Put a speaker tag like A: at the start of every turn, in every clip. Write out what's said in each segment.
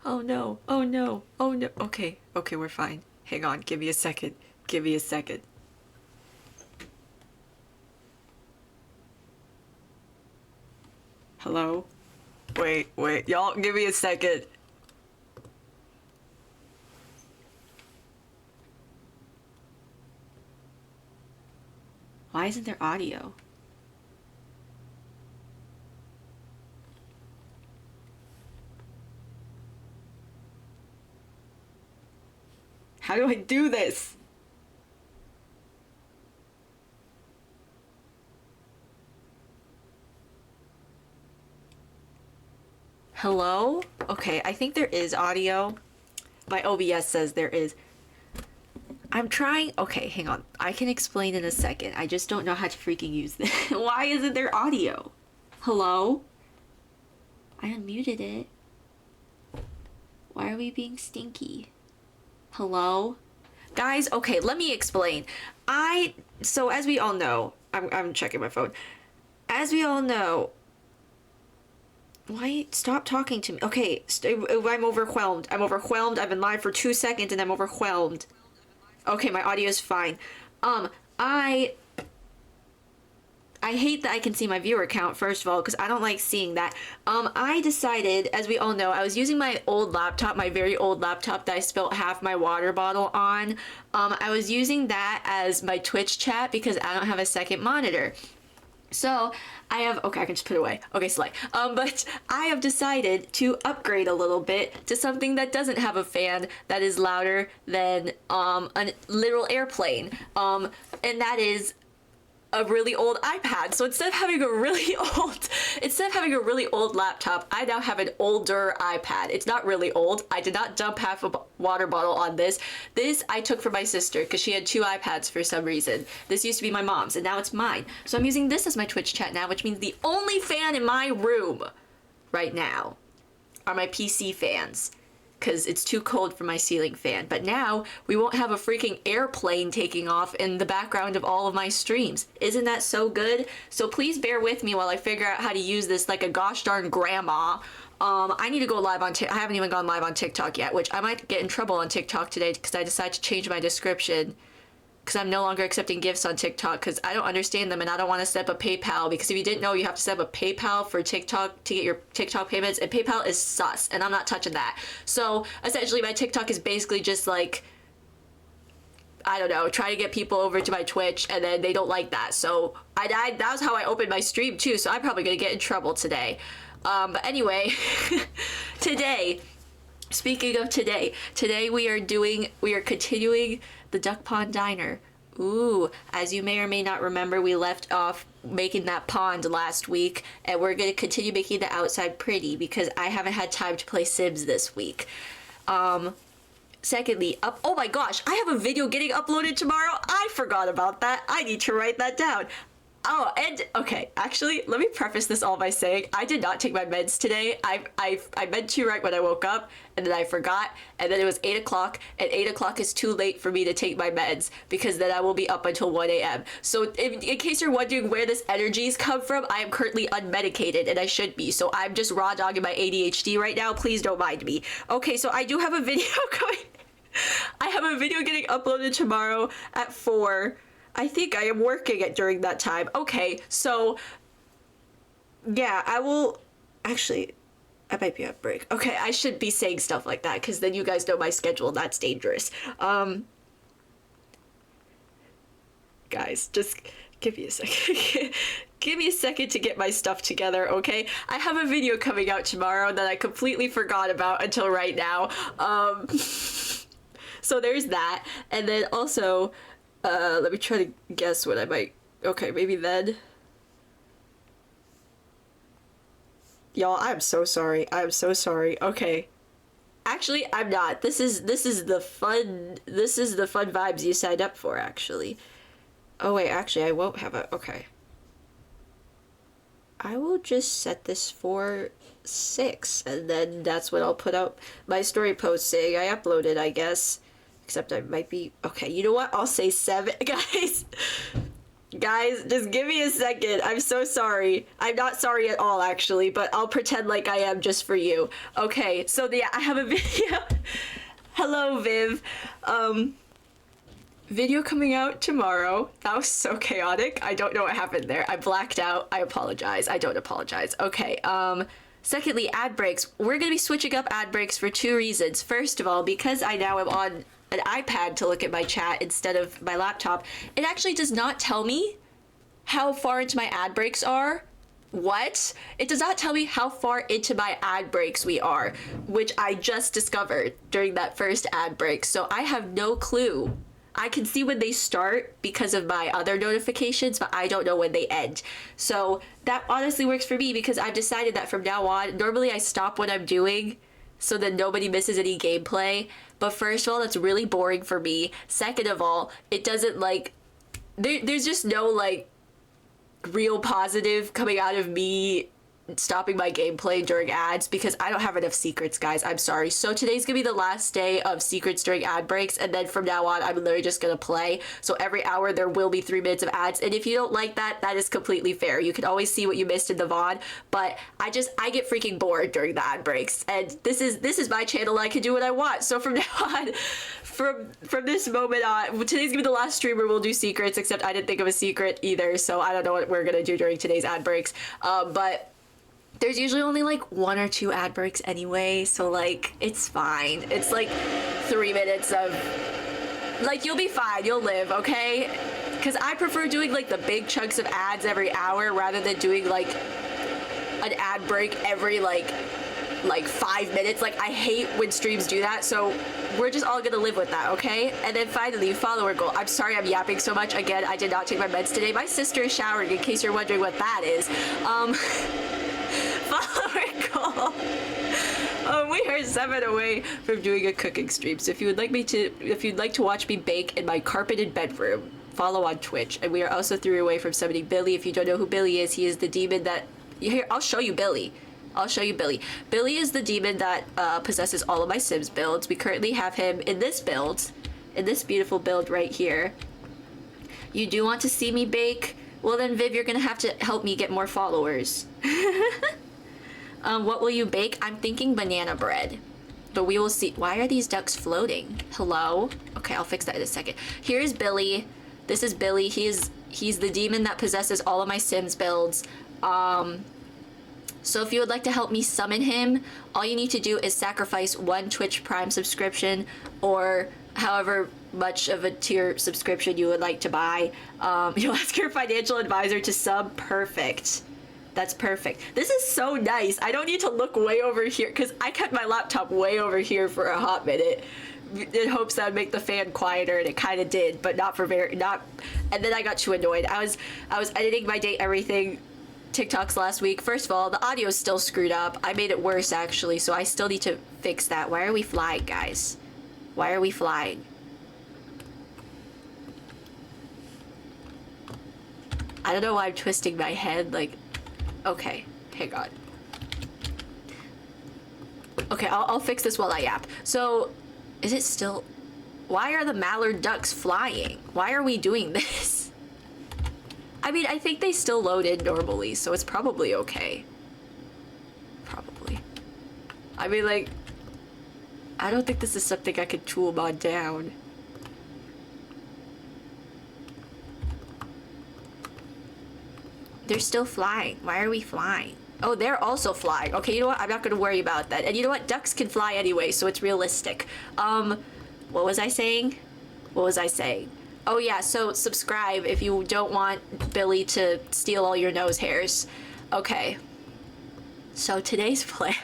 A: Oh no. Oh no. Oh no. Okay. Okay, we're fine. Hang on. Give me a second. Give me a second. Hello? Wait. Y'all, give me a second. Why isn't there audio? How do I do this? Hello? Okay, I think there is audio. My OBS says there is. I'm trying. Okay, hang on. I can explain in a second. I just don't know how to freaking use this. Why isn't there audio? Hello? I unmuted it. Why are we being stinky? Hello? Guys, okay, let me explain. So as we all know, I'm checking my phone. As we all know, why stop talking to me? Okay, I'm overwhelmed. I've been live for 2 seconds and I'm overwhelmed. Okay, my audio is fine. I hate that I can see my viewer count, first of all, because I don't like seeing that. I decided, as we all know, I was using my old laptop, my very old laptop that I spilt half my water bottle on. I was using that as my Twitch chat because I don't have a second monitor. So I have, okay, I can just put it away. Okay, Slay. But I have decided to upgrade a little bit to something that doesn't have a fan that is louder than a literal airplane. And that is a really old iPad. So instead of having a really old laptop, I now have an older iPad. It's not really old. I did not dump half a water bottle on this. This I took from my sister because she had 2 iPads for some reason. This used to be my mom's and now it's mine. So I'm using this as my Twitch chat now, which means the only fan in my room right now are my PC fans, because it's too cold for my ceiling fan. But now we won't have a freaking airplane taking off in the background of all of my streams. Isn't that so good? So please bear with me while I figure out how to use this like a gosh darn grandma. I need to go live on I haven't even gone live on TikTok yet, which I might get in trouble on TikTok today because I decided to change my description, because I'm no longer accepting gifts on TikTok because I don't understand them and I don't want to set up a PayPal, because if you didn't know, you have to set up a PayPal for TikTok to get your TikTok payments, and PayPal is sus and I'm not touching that. So essentially my TikTok is basically just like, I don't know, try to get people over to my Twitch, and then they don't like that. So that was how I opened my stream too, so I'm probably gonna get in trouble today. But anyway, today, speaking of today we are continuing the Duck Pond Diner. Ooh, as you may or may not remember, we left off making that pond last week, and we're going to continue making the outside pretty because I haven't had time to play Sims this week. Secondly, oh my gosh, I have a video getting uploaded tomorrow. I forgot about that. I need to write that down. Oh, and okay, actually, let me preface this all by saying I did not take my meds today. I meant to right when I woke up, and then I forgot, and then it was 8 o'clock, and 8 o'clock is too late for me to take my meds, because then I will be up until 1 a.m. So in case you're wondering where this energy's come from, I am currently unmedicated, and I should be, so I'm just raw dogging my ADHD right now. Please don't mind me. Okay, so I do have a video going. I have a video getting uploaded tomorrow at 4. I think I am working it during that time. Okay, so yeah, I will actually, I might be on break. Okay, I should be saying stuff like that because then you guys know my schedule and that's dangerous. Guys, just give me a second. Give me a second to get my stuff together, okay? I have a video coming out tomorrow that I completely forgot about until right now. So there's that. And then also, let me try to guess what I might... Okay, maybe then. Y'all, I'm so sorry. I'm so sorry. Okay. Actually, I'm not. This is the fun vibes you signed up for, actually. Oh wait, actually I won't have a... Okay. I will just set this for 6, and then that's what I'll put out my story post saying I uploaded, I guess. Except I might be... Okay, you know what? I'll say 7, guys. Guys, just give me a second. I'm so sorry. I'm not sorry at all, actually, but I'll pretend like I am just for you. Okay, so yeah, I have a video. Hello, Viv. Video coming out tomorrow. That was so chaotic. I don't know what happened there. I blacked out. I apologize. I don't apologize. Okay, secondly, ad breaks. We're gonna be switching up ad breaks for 2 reasons. First of all, because I now am on an iPad to look at my chat instead of my laptop, it actually does not tell me how far into my ad breaks are. What? It does not tell me how far into my ad breaks we are, which I just discovered during that first ad break. So I have no clue. I can see when they start because of my other notifications, but I don't know when they end. So that honestly works for me because I've decided that from now on, normally I stop what I'm doing so that nobody misses any gameplay. But first of all, that's really boring for me. Second of all, it doesn't like, there's just no like real positive coming out of me stopping my gameplay during ads because I don't have enough secrets, guys. I'm sorry. So today's gonna be the last day of secrets during ad breaks, and then from now on I'm literally just gonna play. So every hour there will be 3 minutes of ads, and if you don't like that, that is completely fair. You can always see what you missed in the VOD, but I get freaking bored during the ad breaks, and this is my channel. I can do what I want. So from now on, from this moment on, today's gonna be the last stream where we'll do secrets, except I didn't think of a secret either, so I don't know what we're gonna do during today's ad breaks. But there's usually only like 1 or 2 ad breaks anyway, so like it's fine. It's like 3 minutes of like, you'll be fine, you'll live, okay? Because I prefer doing like the big chunks of ads every hour rather than doing like an ad break every like 5 minutes. Like, I hate when streams do that, so we're just all gonna live with that, okay? And then finally, follower goal. I'm sorry I'm yapping so much. Again, I did not take my meds today. My sister is showering, in case you're wondering what that is. Follower goal. We are 7 away from doing a cooking stream. So if you'd like to watch me bake in my carpeted bedroom, follow on Twitch. And we are also 3 away from summoning Billy. If you don't know who Billy is, he is the demon that... Here, I'll show you Billy. I'll show you Billy. Billy is the demon that possesses all of my Sims builds. We currently have him in this build, in this beautiful build right here. You do want to see me bake? Well then, Viv, you're gonna have to help me get more followers. What will you bake? I'm thinking banana bread, but we will see. Why are these ducks floating? Hello? Okay, I'll fix that in a second. Here's Billy. This is Billy. He's the demon that possesses all of my Sims builds. So if you would like to help me summon him, all you need to do is sacrifice 1 Twitch Prime subscription, or however much of a tier subscription you would like to buy. You'll ask your financial advisor to sub. Perfect. That's perfect. This is so nice. I don't need to look way over here because I kept my laptop way over here for a hot minute in hopes that would make the fan quieter, and it kind of did, but not. And then I got too annoyed. I was editing my Date Everything TikToks last week. First of all, the audio is still screwed up. I made it worse actually, so I still need to fix that. Why are we flying, guys? Why are we flying? I don't know why I'm twisting my head, like... Okay, hang on. Okay, I'll fix this while I yap. So, is it still... Why are the mallard ducks flying? Why are we doing this? I mean, I think they still load in normally, so it's probably okay. Probably. I mean, like... I don't think this is something I could tool mod down. They're still flying. Why are we flying? Oh, they're also flying. Okay, you know what? I'm not gonna worry about that. And you know what? Ducks can fly anyway, so it's realistic. What was I saying? What was I saying? Oh yeah, so subscribe if you don't want Billy to steal all your nose hairs. Okay. So today's plan.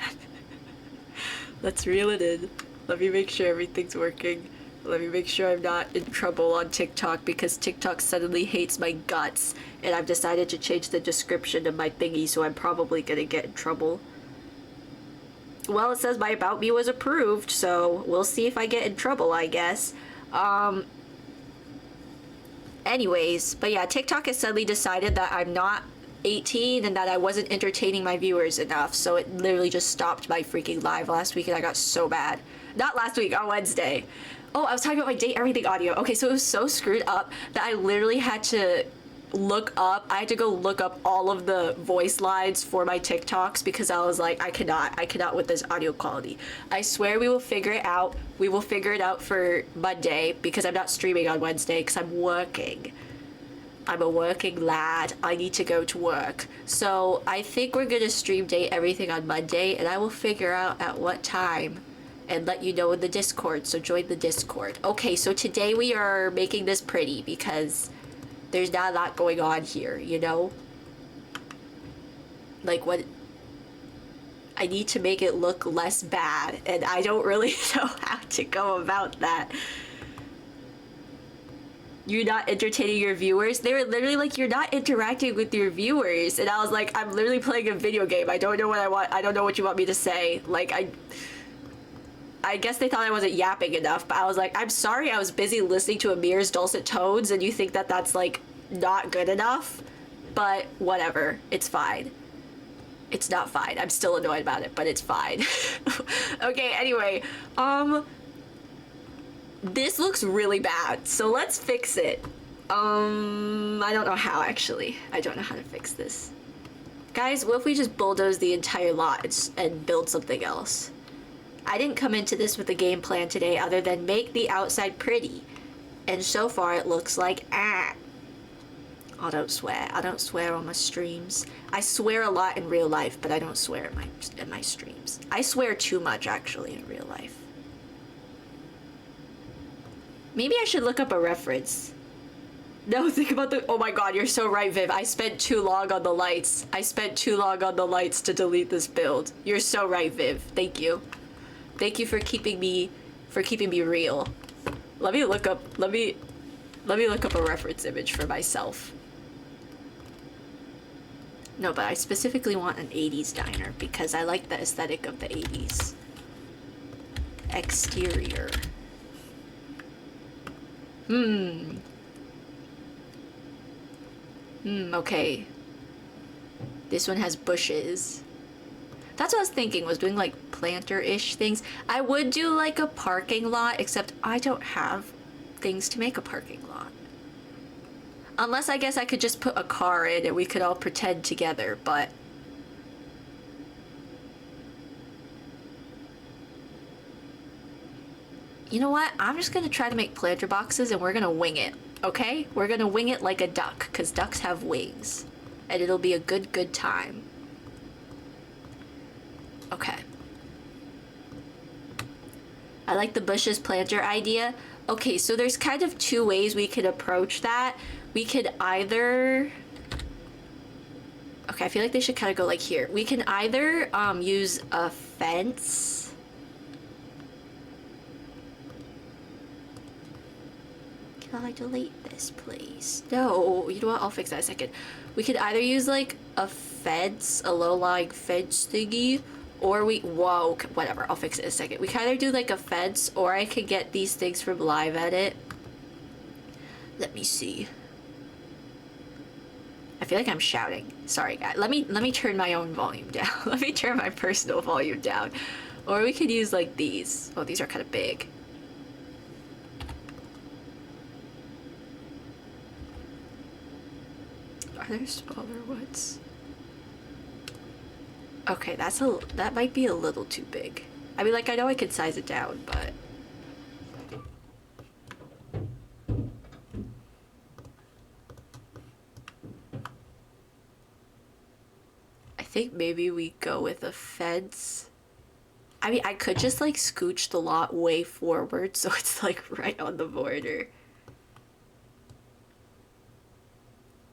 A: Let's reel it in. Let me make sure everything's working. Let me make sure I'm not in trouble on TikTok because TikTok suddenly hates my guts, and I've decided to change the description of my thingy, so I'm probably gonna get in trouble. Well, it says my About Me was approved, so we'll see if I get in trouble, I guess. Anyways, but yeah, TikTok has suddenly decided that I'm not 18 and that I wasn't entertaining my viewers enough, so it literally just stopped my freaking live last week, and I got so bad. Not last week, on Wednesday. Oh, I was talking about my Date Everything audio. Okay, so it was so screwed up that I literally had to look up. I had to go look up all of the voice lines for my TikToks because I was like, I cannot with this audio quality. I swear we will figure it out. We will figure it out for Monday because I'm not streaming on Wednesday because I'm working. I'm a working lad. I need to go to work. So I think we're gonna stream date everything on Monday, and I will figure out at what time and let you know in the Discord. So join the Discord. Okay, so today we are making this pretty because there's not a lot going on here, you know? Like, what... I need to make it look less bad, and I don't really know how to go about that. You're not entertaining your viewers? They were literally like, you're not interacting with your viewers. And I was like, I'm literally playing a video game. I don't know what I want. I don't know what you want me to say. Like, I guess they thought I wasn't yapping enough, but I was like, I'm sorry, I was busy listening to Amir's dulcet tones, and you think that that's, like, not good enough? But whatever. It's fine. It's not fine. I'm still annoyed about it, but it's fine. Okay, anyway, this looks really bad, so let's fix it. I don't know how, actually. I don't know how to fix this. Guys, what if we just bulldoze the entire lot and build something else? I didn't come into this with a game plan today other than make the outside pretty. And so far it looks like I don't swear. I don't swear on my streams. I swear a lot in real life, but I don't swear in my streams. I swear too much, actually, in real life. Maybe I should look up a reference. No, think about the... Oh my god, you're so right, Viv. I spent too long on the lights. I spent too long on the lights to delete this build. You're so right, Viv. Thank you. Thank you for keeping me real. Let me look up a reference image for myself. No, but I specifically want an 80s diner because I like the aesthetic of the 80s. Exterior. Okay. This one has bushes. That's what I was thinking, was doing like planter-ish things. I would do like a parking lot, except I don't have things to make a parking lot. Unless I guess I could just put a car in and we could all pretend together, but... You know what? I'm just gonna try to make planter boxes and we're gonna wing it, okay? We're gonna wing it like a duck, because ducks have wings. And it'll be a good time. Okay. I like the bushes planter idea. Okay, so there's kind of two ways we could approach that. We could either... Okay, I feel like they should kind of go like here. We can either use a fence. Can I delete this, please? No, you know what? I'll fix that in a second. We could either use like a fence, a low-lying fence thingy, or whoa, whatever, I'll fix it in a second. We can either do like a fence, or I could get these things from Live Edit. Let me see. I feel like I'm shouting. Sorry, guys. Let me turn my own volume down. Let me turn my personal volume down. Or we could use like these. Oh, these are kind of big. Are there smaller ones? Okay, that might be a little too big. I mean, like, I know I could size it down, but... I think maybe we go with a fence. I mean, I could just, like, scooch the lot way forward so it's, like, right on the border.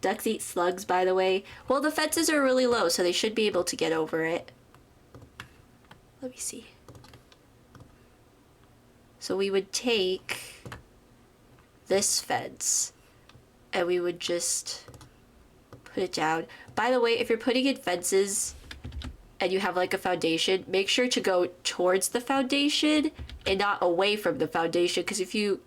A: Ducks eat slugs, by the way. Well, the fences are really low, so they should be able to get over it. Let me see. So we would take this fence, and we would just put it down. By the way, if you're putting in fences and you have like a foundation, make sure to go towards the foundation and not away from the foundation, because if you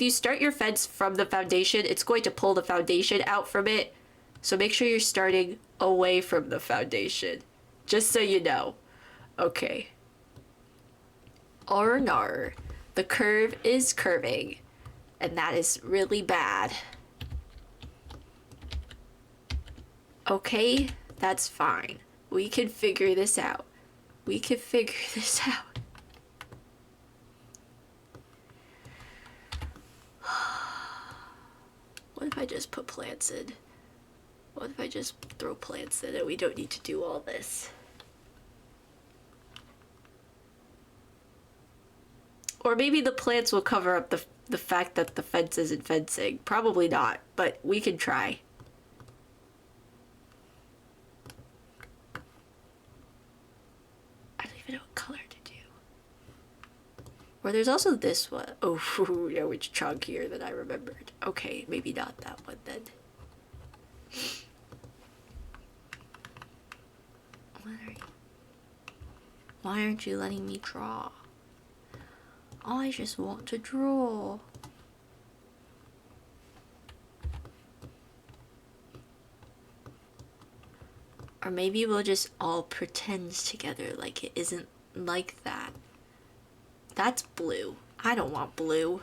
A: start your fence from the foundation, it's going to pull the foundation out from it. So make sure you're starting away from the foundation. Just so you know. Okay. Arnar. The curve is curving. And that is really bad. Okay, that's fine. We can figure this out. We can figure this out. What if I just put plants in? What if I just throw plants in and we don't need to do all this? Or maybe the plants will cover up the fact that the fence isn't fencing. Probably not, but we can try. I don't even know what color to do. Or there's also this one. Oh, yeah, which chunkier than I remembered. Okay, maybe not that one then. Why aren't you letting me draw? I just want to draw. Or maybe we'll just all pretend together like it isn't like that. That's blue. I don't want blue.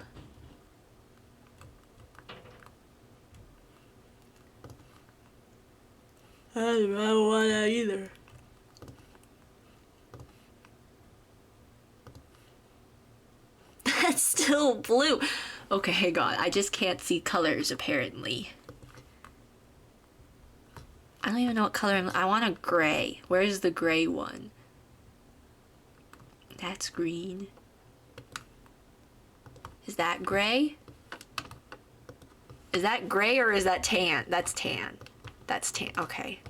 A: I don't want that either. That's still blue. Okay, hang on. I just can't see colors, apparently. I don't even know what color I want a gray. Where's the gray one? That's green. Is that gray? Is that gray or is that tan? That's tan. That's tan. Okay.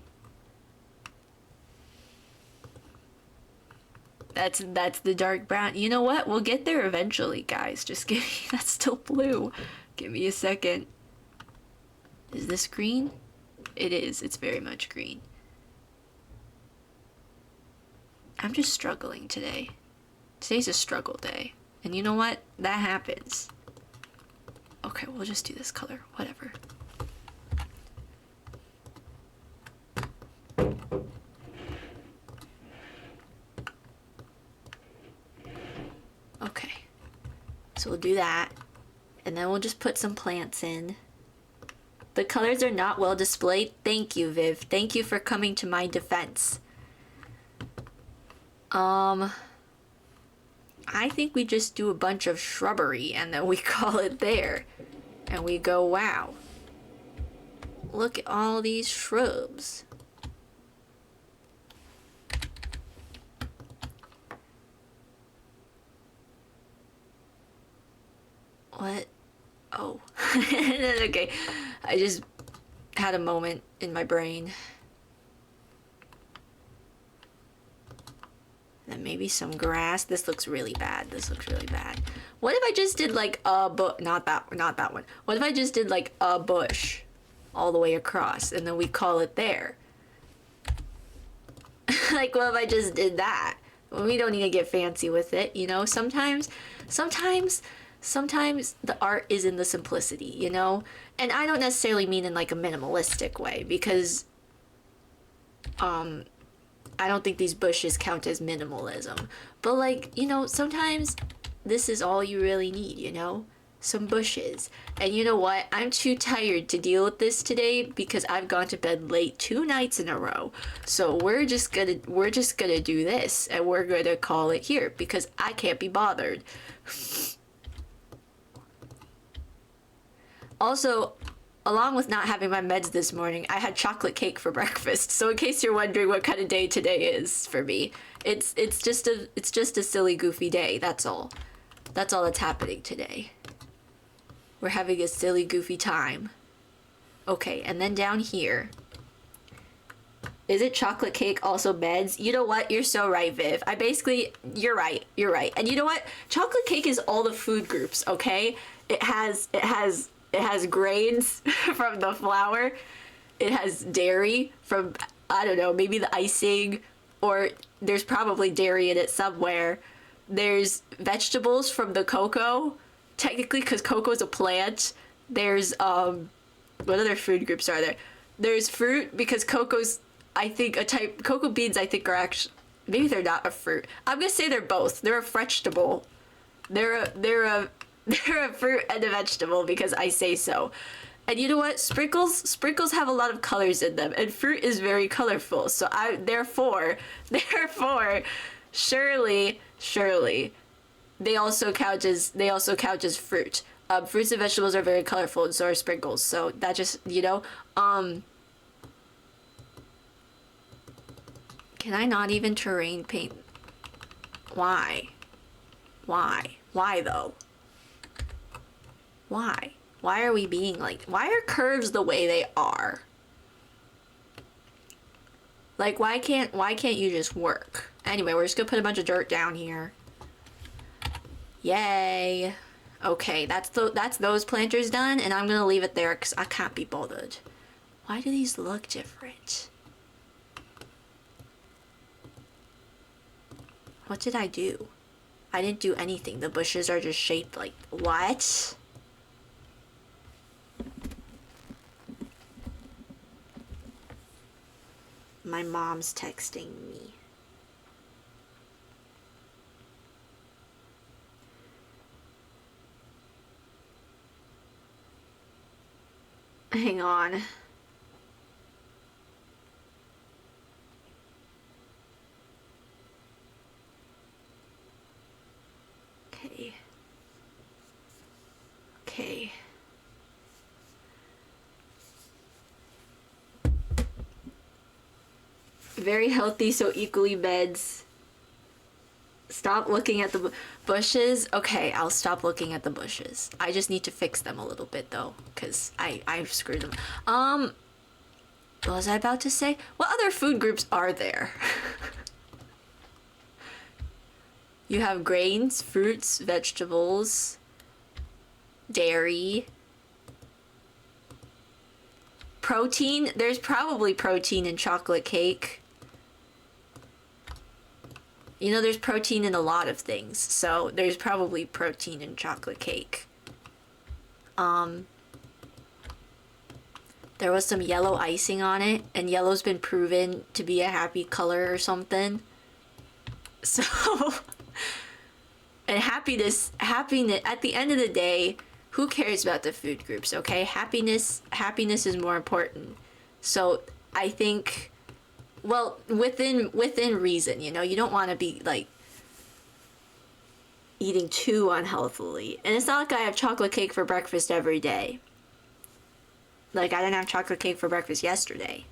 A: That's the dark brown. You know what? We'll get there eventually, guys. Just give me... That's still blue. Give me a second. Is this green? It is. It's very much green. I'm just struggling today. Today's a struggle day. And you know what? That happens. Okay, we'll just do this color. Whatever. Okay. So we'll do that. And then we'll just put some plants in. The colors are not well displayed. Thank you, Viv. Thank you for coming to my defense. I think we just do a bunch of shrubbery and then we call it there. And we go, wow. Look at all these shrubs. What? Oh. Okay. I just had a moment in my brain. Then maybe some grass. This looks really bad. This looks really bad. What if I just did like a not that one. What if I just did like a bush all the way across and then we call it there? Like, what if I just did that? Well, we don't need to get fancy with it, you know? Sometimes the art is in the simplicity, you know? And I don't necessarily mean in like a minimalistic way because I don't think these bushes count as minimalism. But like, you know, sometimes this is all you really need, you know? Some bushes. And you know what? I'm too tired to deal with this today because I've gone to bed late 2 nights in a row. So we're just gonna do this and we're gonna call it here because I can't be bothered. Also, along with not having my meds this morning, I had chocolate cake for breakfast. So in case you're wondering what kind of day today is for me, it's just a silly goofy day. That's all. That's all that's happening today. We're having a silly goofy time. Okay, and then down here. Is it chocolate cake also meds? You know what? You're so right, Viv. You're right. And you know what? Chocolate cake is all the food groups, okay? It has grains from the flour. It has dairy from, I don't know, maybe the icing, or there's probably dairy in it somewhere. There's vegetables from the cocoa, technically, because cocoa is a plant. There's, what other food groups are there? There's fruit, because cocoa's, I think, cocoa beans, I think, are actually, maybe they're not a fruit. I'm gonna say they're both. They're a vegetable. They're a fruit and a vegetable because I say so. And you know what? Sprinkles have a lot of colors in them, and fruit is very colorful. So therefore, surely, they also count as fruit. Fruits and vegetables are very colorful, and so are sprinkles. So that just, you know, can I not even terrain paint? Why? Why though? Why? Why are we being like, why are curves the way they are? Like, why can't you just work? Anyway, we're just gonna put a bunch of dirt down here. Yay. Okay, that's those planters done, and I'm gonna leave it there because I can't be bothered. Why do these look different? What did I do? I didn't do anything. The bushes are just shaped like, what? My mom's texting me. Hang on. Okay. Okay. Very healthy, so equally beds. Stop looking at the bushes. Okay, I'll stop looking at the bushes. I just need to fix them a little bit though, because I screwed them. What was I about to say? What other food groups are there? You have grains, fruits, vegetables, dairy, protein. There's probably protein in chocolate cake. You know, there's protein in a lot of things, so there's probably protein in chocolate cake. There was some yellow icing on it, and yellow's been proven to be a happy color or something. So, and happiness, at the end of the day, who cares about the food groups, okay? Happiness is more important. So, I think, well, within reason, you know, you don't want to be like eating too unhealthily. And it's not like I have chocolate cake for breakfast every day. Like, I didn't have chocolate cake for breakfast yesterday.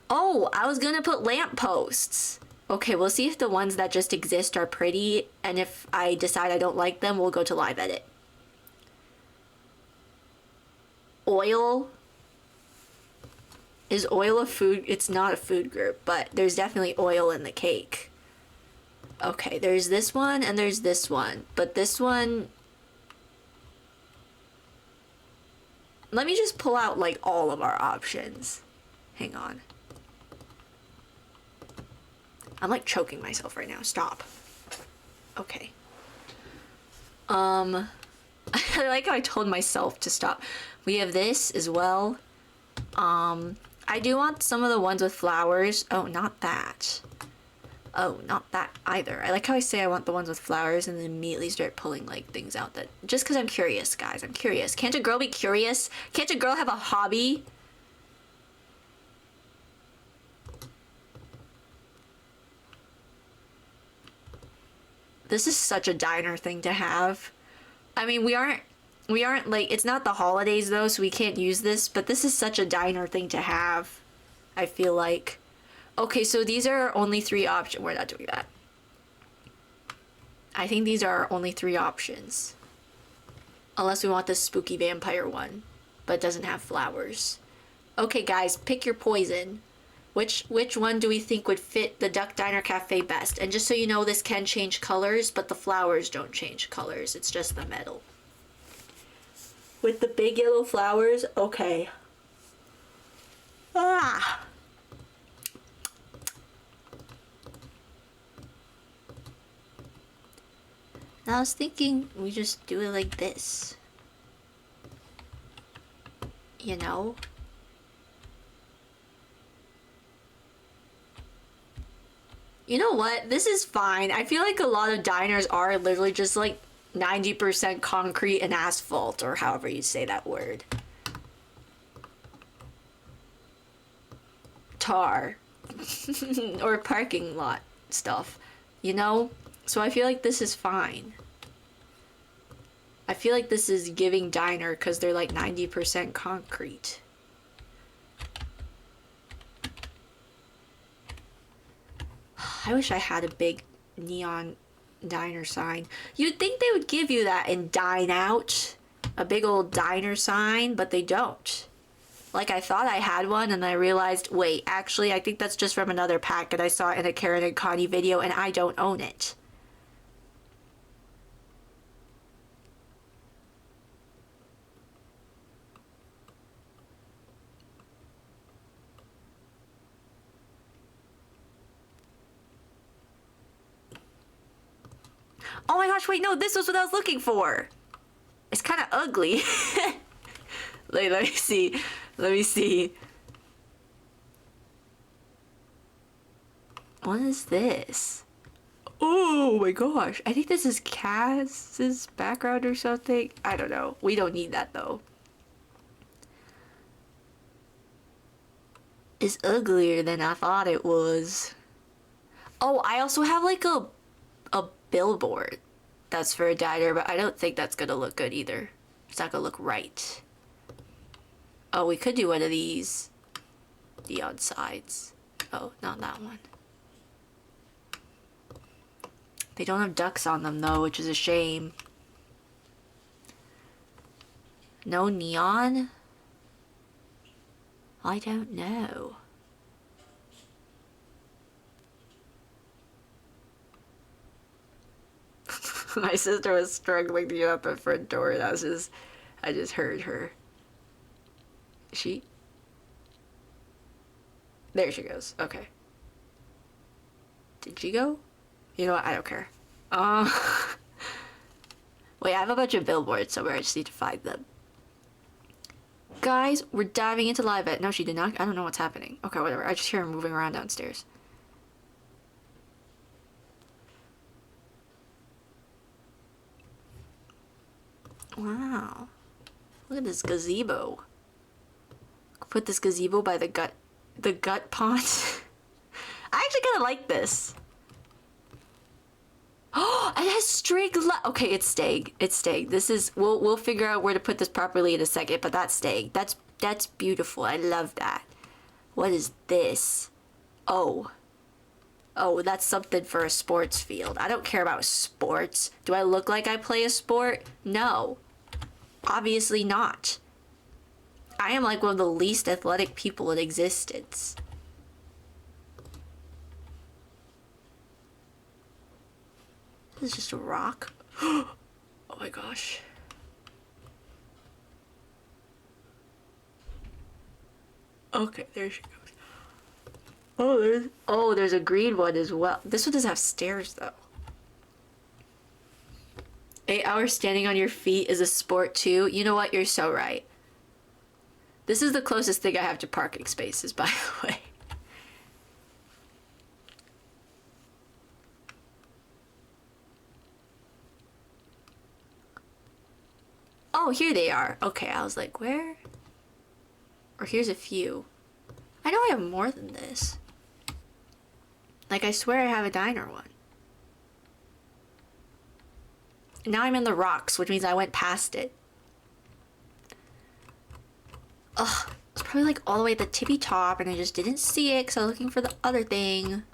A: Oh, I was gonna put lampposts. Okay, we'll see if the ones that just exist are pretty, and if I decide I don't like them, we'll go to live edit. Oil. Is oil a food? It's not a food group, but there's definitely oil in the cake. Okay, there's this one and there's this one, but this one... Let me just pull out like all of our options. Hang on. I'm like choking myself right now. Stop. Okay. I like how I told myself to stop. We have this as well. I do want some of the ones with flowers. Oh, not that. Oh, not that either. I like how I say I want the ones with flowers and then immediately start pulling like things out that... Just because I'm curious, guys. I'm curious. Can't a girl be curious? Can't a girl have a hobby? This is such a diner thing to have. I mean, we aren't like, it's not the holidays though, so we can't use this, but this is such a diner thing to have, I feel like. Okay, so these are only 3 options. We're not doing that. I think these are only 3 options. Unless we want this spooky vampire one, but it doesn't have flowers. Okay, guys, pick your poison. Which one do we think would fit the Duck Diner Cafe best? And just so you know, this can change colors, but the flowers don't change colors. It's just the metal. With the big yellow flowers? Okay. Ah! I was thinking we just do it like this. You know? You know what? This is fine. I feel like a lot of diners are literally just like 90% concrete and asphalt, or however you say that word. tar or parking lot stuff, you know? So I feel like this is fine. I feel like this is giving diner because they're like 90% concrete. I wish I had a big neon diner sign. You'd think they would give you that in Dine Out, a big old diner sign, but they don't. Like, I thought I had one and I realized, wait, actually I think that's just from another pack and I saw it in a Karen and Connie video and I don't own it. Oh my gosh, wait, no, this was what I was looking for. It's kind of ugly. Like, let me see. Let me see. What is this? Oh my gosh. I think this is Kaz's background or something. I don't know. We don't need that though. It's uglier than I thought it was. Oh, I also have like a billboard that's for a diner, but I don't think that's gonna look good either. It's not gonna look right. Oh, we could do one of these neon sides. Oh, not that one. They don't have ducks on them though, which is a shame. No neon? I don't know. My sister was struggling to get up at front door and I just heard her. She? There she goes. Okay. Did she go? You know what? I don't care. Wait, I have a bunch of billboards somewhere. I just need to find them. Guys, we're diving into live ed. No, she did not. I don't know what's happening. Okay, whatever. I just hear her moving around downstairs. Wow. Look at this gazebo. Put this gazebo by the gut pond. I actually kind of like this. Oh, it has string okay, it's staying. It's staying. This is we'll figure out where to put this properly in a second, but that's staying. That's beautiful. I love that. What is this? Oh. Oh, that's something for a sports field. I don't care about sports. Do I look like I play a sport? No. Obviously not. I am like one of the least athletic people in existence. This is just a rock. Oh my gosh. Okay, there she goes. Oh, there's a green one as well. This one doesn't have stairs though. 8 hours standing on your feet is a sport too. You know what? You're so right. This is the closest thing I have to parking spaces, by the way. Oh, here they are. Okay, I was like, where? Or here's a few. I know I have more than this. Like, I swear I have a diner one. Now I'm in the rocks, which means I went past it. Ugh, it's probably like all the way at the tippy top and I just didn't see it because I was looking for the other thing.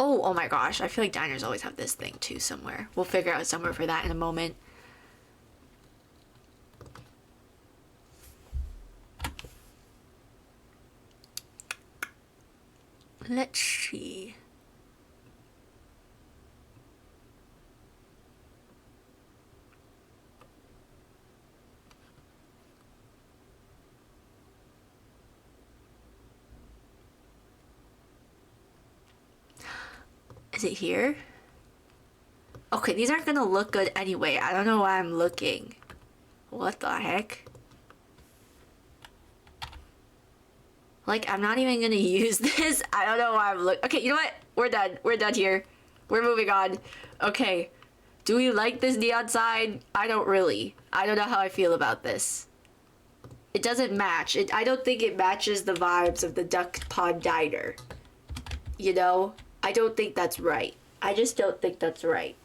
A: Oh my gosh, I feel like diners always have this thing too somewhere. We'll figure out somewhere for that in a moment. Let's see. Is it here? Okay, these aren't gonna look good anyway. I don't know why I'm looking. What the heck? Like, I'm not even gonna use this. I don't know why I'm looking. Okay, you know what? We're done. We're done here. We're moving on. Okay. Do we like this neon sign? I don't really. I don't know how I feel about this. It doesn't match. I don't think it matches the vibes of the Duck Pond Diner. You know? I don't think that's right. I just don't think that's right.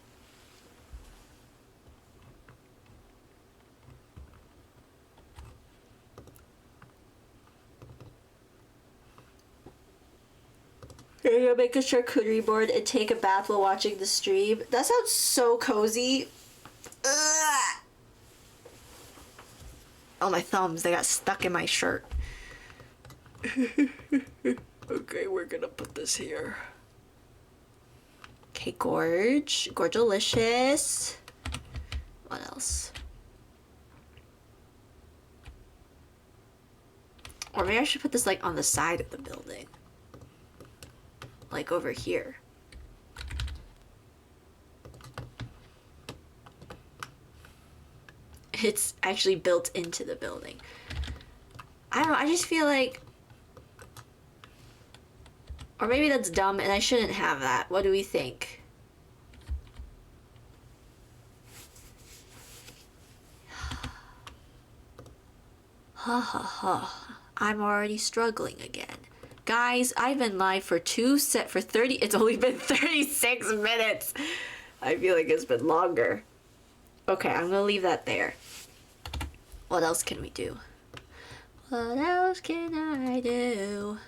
A: You're gonna make a charcuterie board and take a bath while watching the stream? That sounds so cozy. Ugh. Oh, my thumbs, they got stuck in my shirt. Okay, we're gonna put this here. Okay, gorge. Gorgelicious. What else? Or maybe I should put this like on the side of the building. Like over here. It's actually built into the building. I don't know, I just feel like... Or maybe that's dumb and I shouldn't have that. What do we think? Ha ha ha. I'm already struggling again. Guys, I've been live for 30... It's only been 36 minutes. I feel like it's been longer. Okay, I'm gonna leave that there. What else can we do? What else can I do?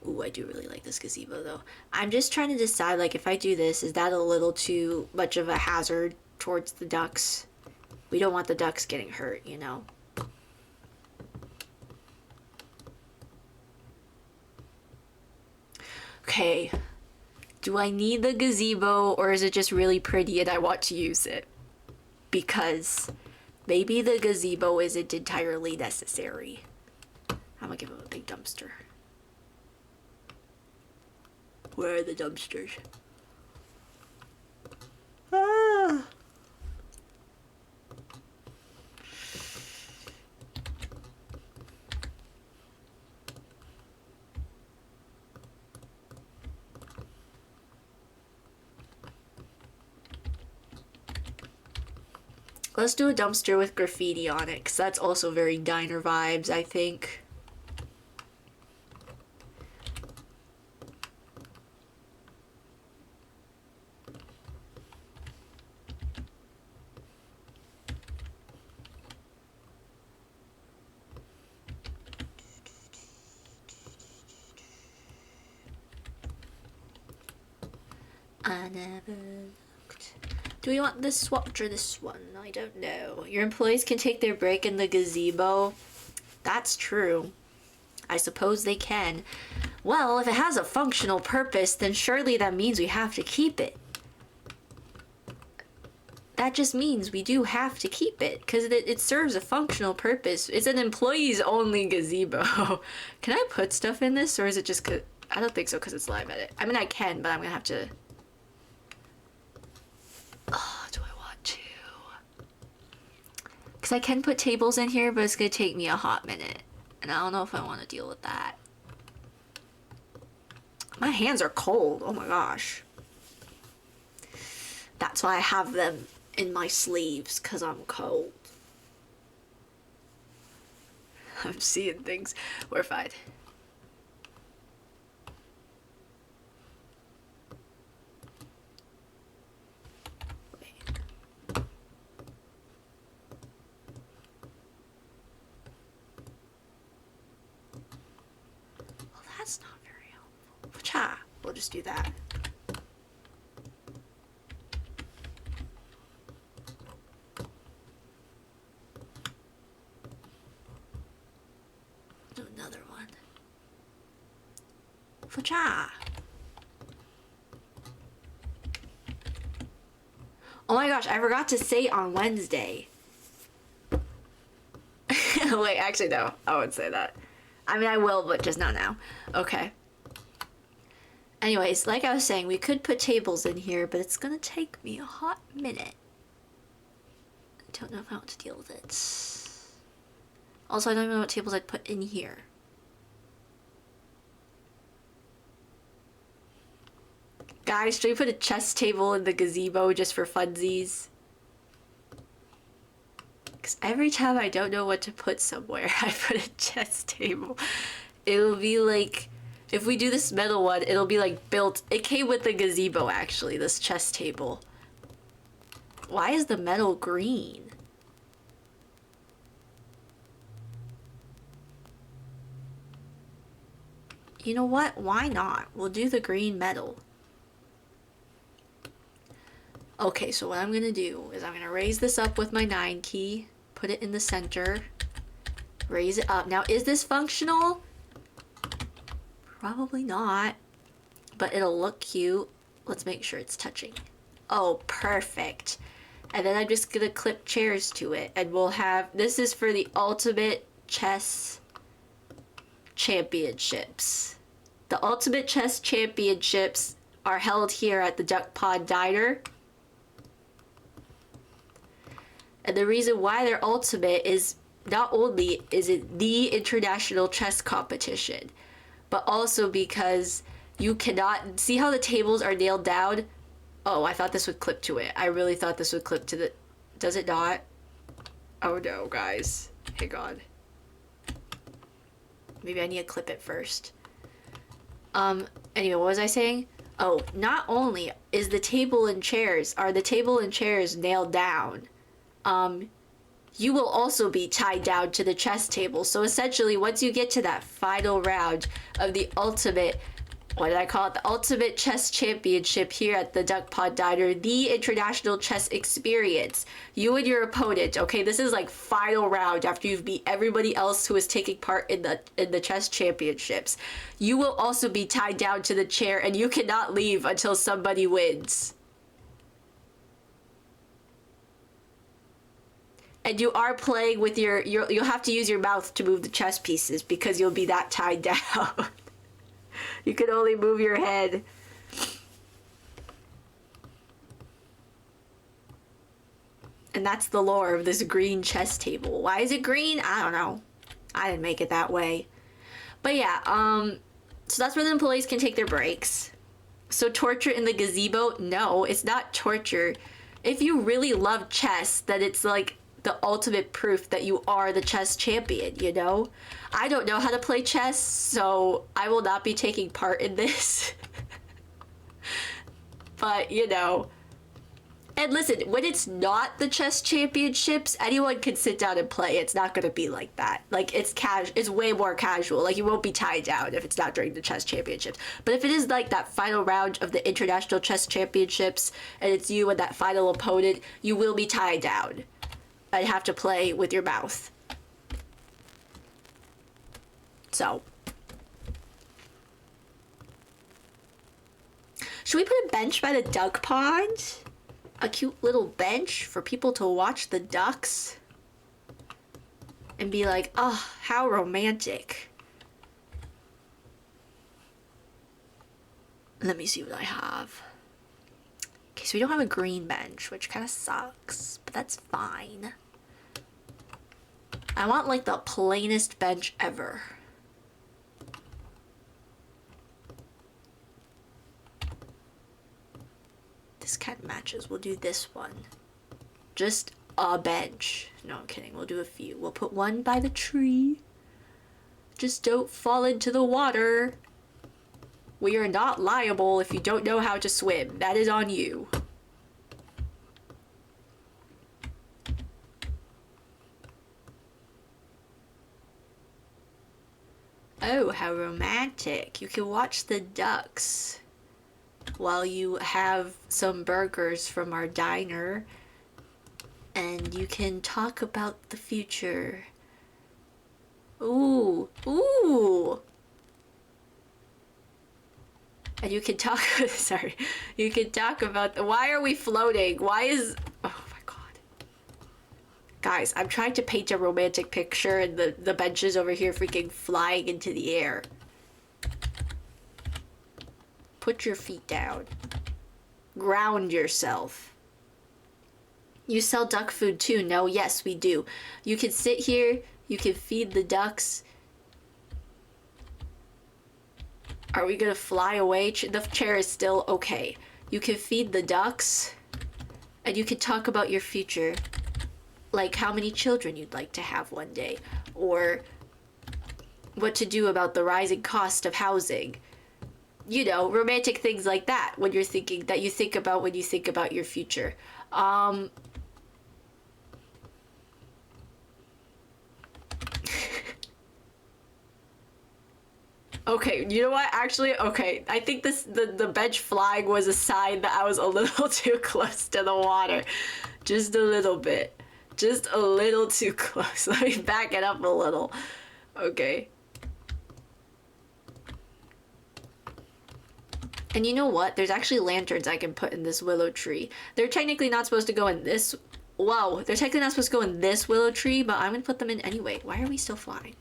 A: Ooh, I do really like this gazebo though. I'm just trying to decide, like, if I do this, is that a little too much of a hazard towards the ducks? We don't want the ducks getting hurt, you know? Okay. Do I need the gazebo or is it just really pretty and I want to use it? Because maybe the gazebo isn't entirely necessary. I'm gonna give him a big dumpster. Where are the dumpsters? Ah! Let's do a dumpster with graffiti on it, because that's also very diner vibes, I think. I never looked. Do we want this swapped or this one? I don't know. Your employees can take their break in the gazebo. That's true. I suppose they can. Well, if it has a functional purpose, then surely that means we have to keep it. That just means we do have to keep it, because it serves a functional purpose. It's an employees-only gazebo. Can I put stuff in this, or is it just 'cause... I don't think so, because it's live edit. I mean, I can, but I'm gonna have to... Oh, do I want to? Because I can put tables in here, but it's gonna take me a hot minute. And I don't know if I want to deal with that. My hands are cold. Oh my gosh. That's why I have them in my sleeves, because I'm cold. I'm seeing things. We're fine. That's not very helpful. Cha! We'll just do that. Do another one. Cha! Oh my gosh, I forgot to say on Wednesday. Wait, actually no, I wouldn't say that. I mean, I will, but just not now. Okay. Anyways, like I was saying, we could put tables in here, but it's gonna take me a hot minute. I don't know if I want to deal with it. Also, I don't even know what tables I'd put in here. Guys, should we put a chess table in the gazebo just for funsies? Because every time I don't know what to put somewhere, I put a chess table. It'll be like, if we do this metal one, it'll be like built. It came with the gazebo, actually, this chess table. Why is the metal green? You know what? Why not? We'll do the green metal. Okay, so what I'm gonna do is I'm gonna raise this up with my 9 key, put it in the center, raise it up. Now, is this functional? Probably not, but it'll look cute. Let's make sure it's touching. Oh, perfect. And then I'm just gonna clip chairs to it, and we'll have, this is for the Ultimate Chess Championships. The Ultimate Chess Championships are held here at the Duck Pond Diner. And the reason why they're ultimate is not only is it the international chess competition, but also because you cannot see how the tables are nailed down. Oh, I thought this would clip to it. I really thought this would clip to the... Does it not? Oh no, guys. Hang on. Maybe I need to clip it first. Anyway, what was I saying? Oh, not only is the table and chairs, are the table and chairs nailed down, you will also be tied down to the chess table. So essentially, once you get to that final round of the ultimate, what did I call it? The Ultimate Chess Championship here at the Duck Pond Diner, the International Chess Experience. You and your opponent, okay, this is like final round after you've beat everybody else who is taking part in the chess championships. You will also be tied down to the chair, and you cannot leave until somebody wins. And you are playing with you'll have to use your mouth to move the chess pieces because you'll be that tied down. You can only move your head. And that's the lore of this green chess table. Why is it green? I don't know. I didn't make it that way. But yeah, so that's where the employees can take their breaks. So torture in the gazebo? No, it's not torture. If you really love chess, then it's like the ultimate proof that you are the chess champion, you know? I don't know how to play chess, so I will not be taking part in this. But, you know. And listen, when it's not the chess championships, anyone can sit down and play. It's not going to be like that. Like, it's way more casual. Like, you won't be tied down if it's not during the chess championships. But if it is like that final round of the International Chess Championships, and it's you and that final opponent, you will be tied down. I'd have to play with your mouth. So. Should we put a bench by the duck pond? A cute little bench for people to watch the ducks? And be like, oh, how romantic. Let me see what I have. Okay, so we don't have a green bench, which kind of sucks, but that's fine. I want like the plainest bench ever. This kind of matches. We'll do this one. Just a bench. No, I'm kidding. We'll do a few. We'll put one by the tree. Just don't fall into the water. We are not liable if you don't know how to swim. That is on you. Oh, how romantic. You can watch the ducks while you have some burgers from our diner. And you can talk about the future. Ooh, ooh. And you can talk, sorry, you can talk about, why are we floating? Why is, oh my god. Guys, I'm trying to paint a romantic picture and the benches over here freaking flying into the air. Put your feet down. Ground yourself. You sell duck food too? No, yes, we do. You can sit here, you can feed the ducks. Are we gonna fly away? The chair is still okay. You can feed the ducks, and you can talk about your future. Like how many children you'd like to have one day, or what to do about the rising cost of housing. You know, romantic things like that when you're thinking, that you think about when you think about your future. Okay, you know what? Actually, okay. I think the bench flying was a sign that I was a little too close to the water. Just a little bit. Just a little too close. Let me back it up a little. Okay. And you know what? There's actually lanterns I can put in this willow tree. They're technically not supposed to go in this... Whoa, they're technically not supposed to go in this willow tree, but I'm gonna put them in anyway. Why are we still flying?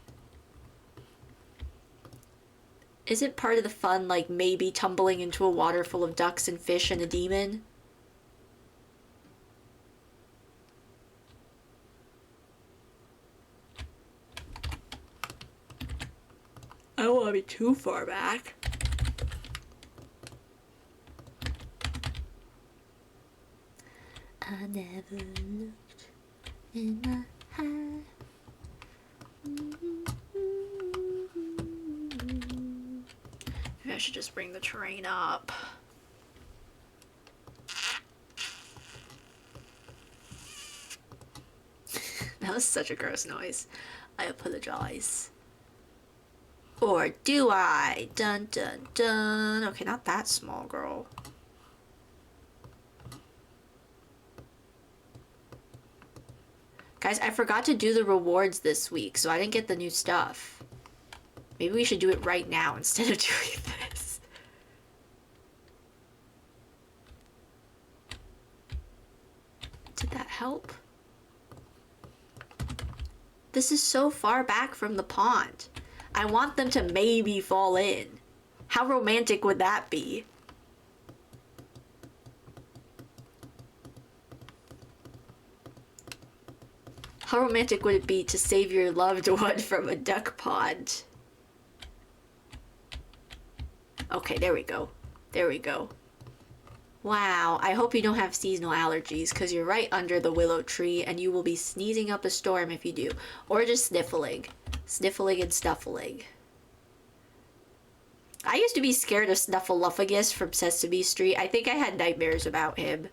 A: Isn't part of the fun, like, maybe tumbling into a water full of ducks and fish and a demon? I don't want to be too far back. I never looked in my eye. Maybe I should just bring the terrain up. That was such a gross noise. I apologize. Or do I? Dun dun dun. Okay, not that small, girl. Guys, I forgot to do the rewards this week, so I didn't get the new stuff. Maybe we should do it right now instead of doing this. Did that help? This is so far back from the pond. I want them to maybe fall in. How romantic would that be? How romantic would it be to save your loved one from a duck pond? Okay, there we go. There we go. Wow, I hope you don't have seasonal allergies, because you're right under the willow tree and you will be sneezing up a storm if you do. Or just sniffling. Sniffling and snuffling. I used to be scared of Snuffleupagus from Sesame Street. I think I had nightmares about him.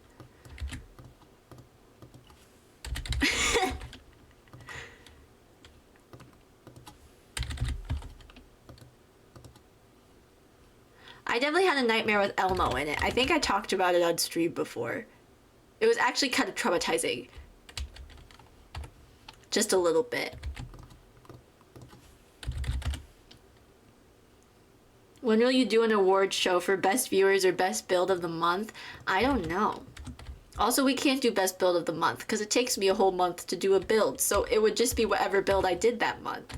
A: I definitely had a nightmare with Elmo in it. I think I talked about it on stream before. It was actually kind of traumatizing. Just a little bit. When will you do an award show for best viewers or best build of the month? I don't know. Also, we can't do best build of the month because it takes me a whole month to do a build. So it would just be whatever build I did that month.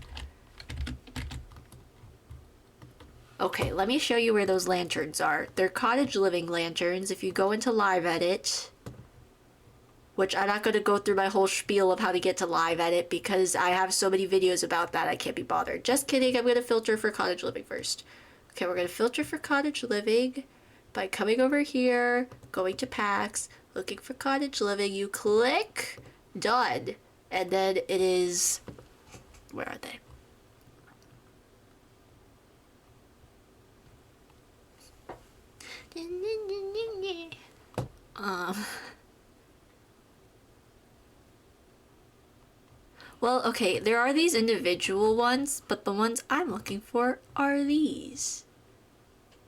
A: Okay, let me show you where those lanterns are. They're cottage living lanterns. If you go into live edit, which I'm not going to go through my whole spiel of how to get to live edit because I have so many videos about that I can't be bothered. Just kidding, I'm going to filter for cottage living first. Okay, we're going to filter for cottage living by coming over here, going to packs, looking for cottage living. You click done, and then it is, where are they? Well, okay, there are these individual ones, but the ones I'm looking for are these.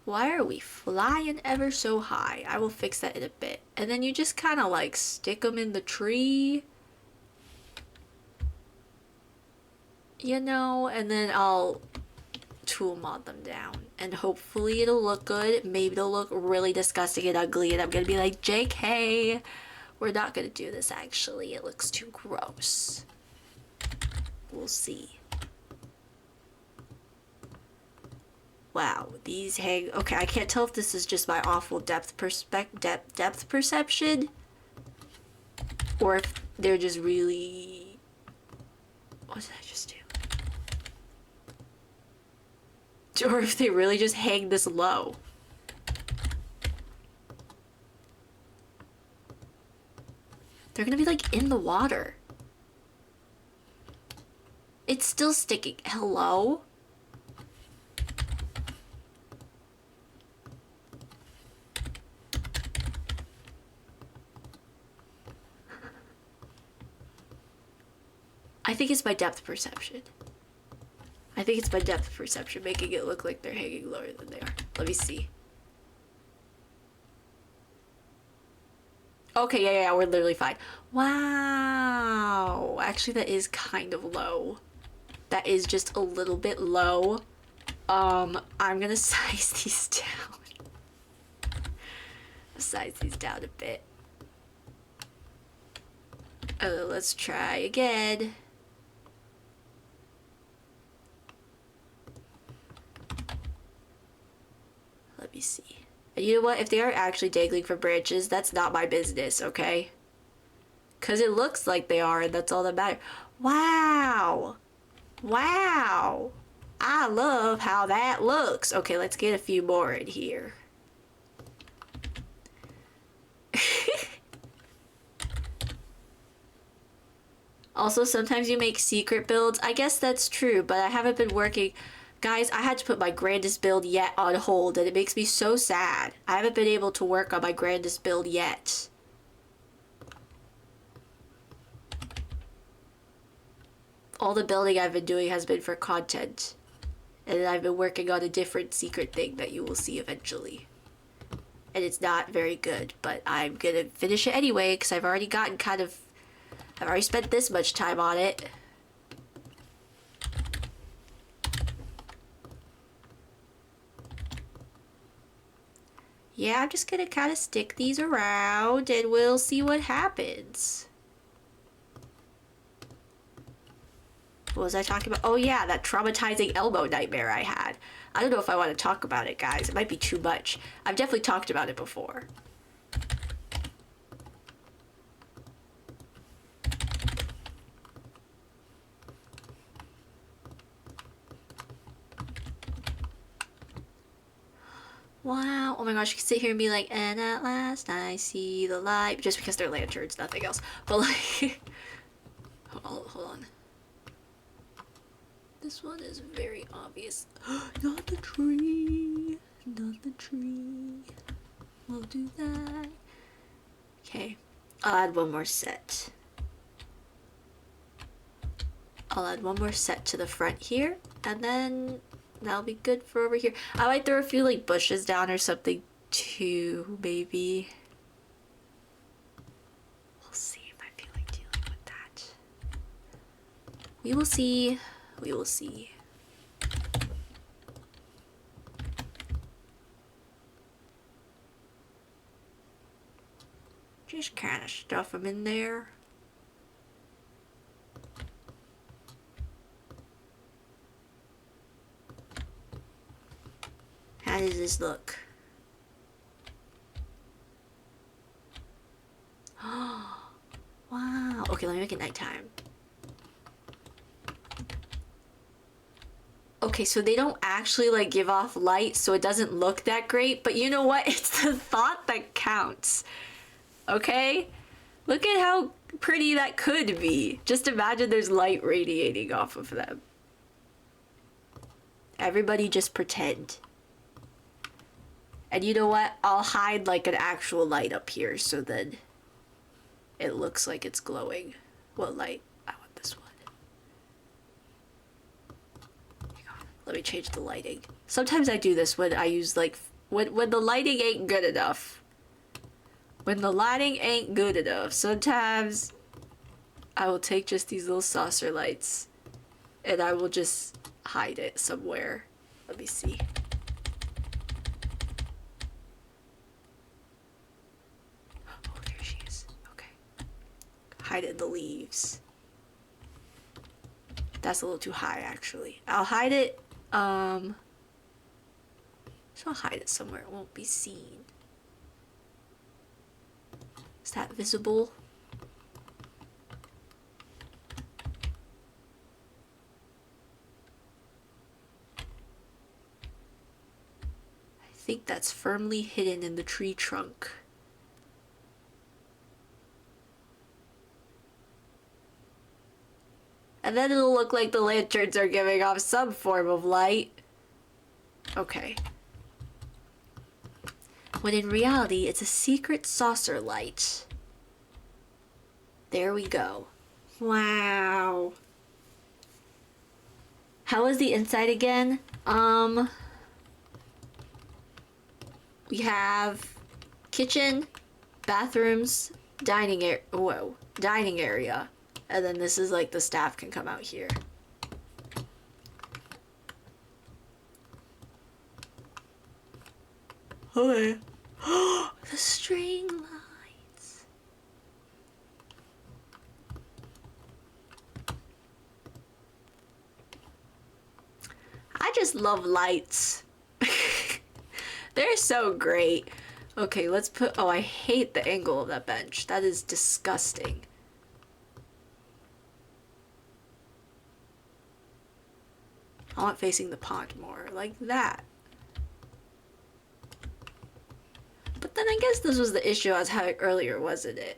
A: Why are we flying ever so high? I will fix that in a bit. And then you just kind of like stick them in the tree. You know, and then I'll tool mod them down. And hopefully it'll look good. Maybe it'll look really disgusting and ugly and I'm gonna be like, JK, we're not gonna do this actually. It looks too gross. We'll see. Wow, these hang... Okay, I can't tell if this is just my awful depth perception. Or if they're just really... What did I just do? Or if they really just hang this low. They're gonna be like in the water. It's still sticking. Hello? I think it's my depth perception. I think it's my depth perception making it look like they're hanging lower than they are. Let me see. Okay, yeah, we're literally fine. Wow. Actually, that is kind of low. That is just a little bit low. I'm gonna size these down. Size these down a bit. Let's try again. Let me see. And you know what? If they are actually dangling from branches, that's not my business, okay? Because it looks like they are, and that's all that matters. Wow! Wow! I love how that looks. Okay, let's get a few more in here. Also, sometimes you make secret builds. I guess that's true, but I haven't been working. Guys, I had to put my grandest build yet on hold, and it makes me so sad. I haven't been able to work on my grandest build yet. All the building I've been doing has been for content. And I've been working on a different secret thing that you will see eventually. And it's not very good, but I'm gonna finish it anyway, because I've already gotten I've already spent this much time on it. Yeah, I'm just gonna kind of stick these around and we'll see what happens. What was I talking about? Oh yeah, that traumatizing elbow nightmare I had. I don't know if I want to talk about it, guys. It might be too much. I've definitely talked about it before. Wow. Oh my gosh, you can sit here and be like, and at last I see the light. Just because they're lanterns, nothing else. But like, hold on. This one is very obvious. Not the tree. Not the tree. We'll do that. Okay. I'll add one more set. I'll add one more set to the front here. And then that'll be good for over here. I might throw a few like bushes down or something too, maybe. We'll see if I feel like dealing with that. We will see. We will see. Just kind of stuff them in there. How does this look? Wow. Okay, let me make it nighttime. Okay, so they don't actually like give off light, so it doesn't look that great, but you know what? It's the thought that counts. Okay? Look at how pretty that could be. Just imagine there's light radiating off of them. Everybody just pretend. And you know what? I'll hide like an actual light up here so then it looks like it's glowing. What light? I want this one. Let me change the lighting. Sometimes I do this when I use like when the lighting ain't good enough. When the lighting ain't good enough, sometimes I will take just these little saucer lights and I will just hide it somewhere. Let me see. Oh, there she is. Okay. Hide it in the leaves. That's a little too high, actually. I'll hide it, so I'll hide it somewhere it won't be seen. Is that visible? think that's firmly hidden in the tree trunk. And then it'll look like the lanterns are giving off some form of light. Okay. When in reality, it's a secret saucer light. There we go. Wow. How was the inside again? We have kitchen, bathrooms, dining area. And then this is like the staff can come out here. Okay. The string lights. I just love lights. They're so great. Okay, let's put... Oh, I hate the angle of that bench. That is disgusting. I want facing the pond more, like that. But then I guess this was the issue I was having earlier, wasn't it?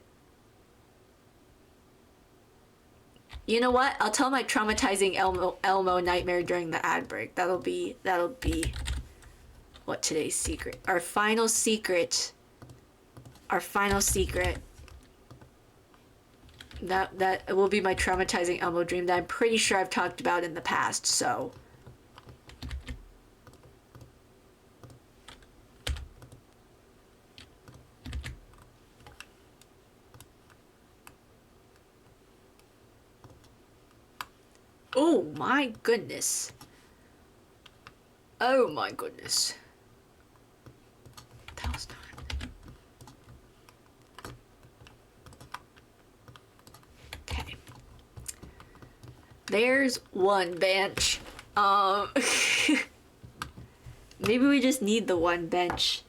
A: You know what? I'll tell my traumatizing Elmo nightmare during the ad break. That'll be what today's secret. Our final secret. Our final secret. That will be my traumatizing Elmo dream that I'm pretty sure I've talked about in the past, so... Oh my goodness. Oh my goodness. That was not... Okay. There's one bench. Maybe we just need the one bench.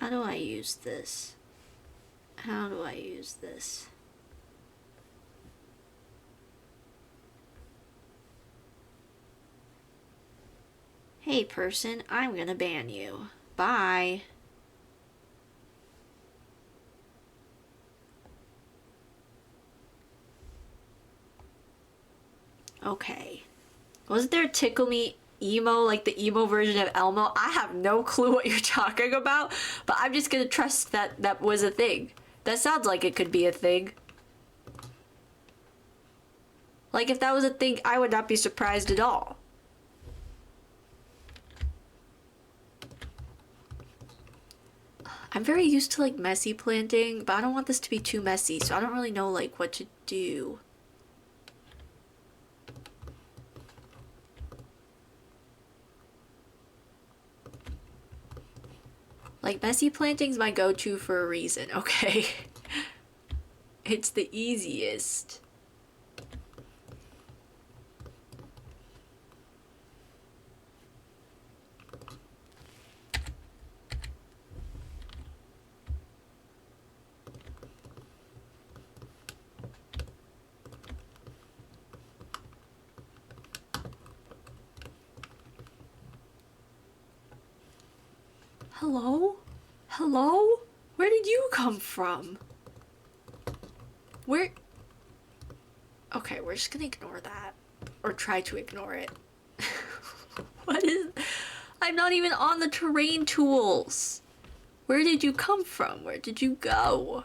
A: How do I use this? How do I use this? Hey person, I'm gonna ban you. Bye. Okay. Wasn't there a Tickle Me emo, like the emo version of Elmo? I have no clue what you're talking about, but I'm just gonna trust that that was a thing. That sounds like it could be a thing. Like, if that was a thing, I would not be surprised at all. I'm very used to, like, messy planting, but I don't want this to be too messy, so I don't really know, like, what to do. Like, messy planting's my go-to for a reason, okay? It's the easiest. Hello? Hello? Where did you come from? Where? Okay, we're just gonna ignore that. Or try to ignore it. What is... I'm not even on the terrain tools. Where did you come from? Where did you go?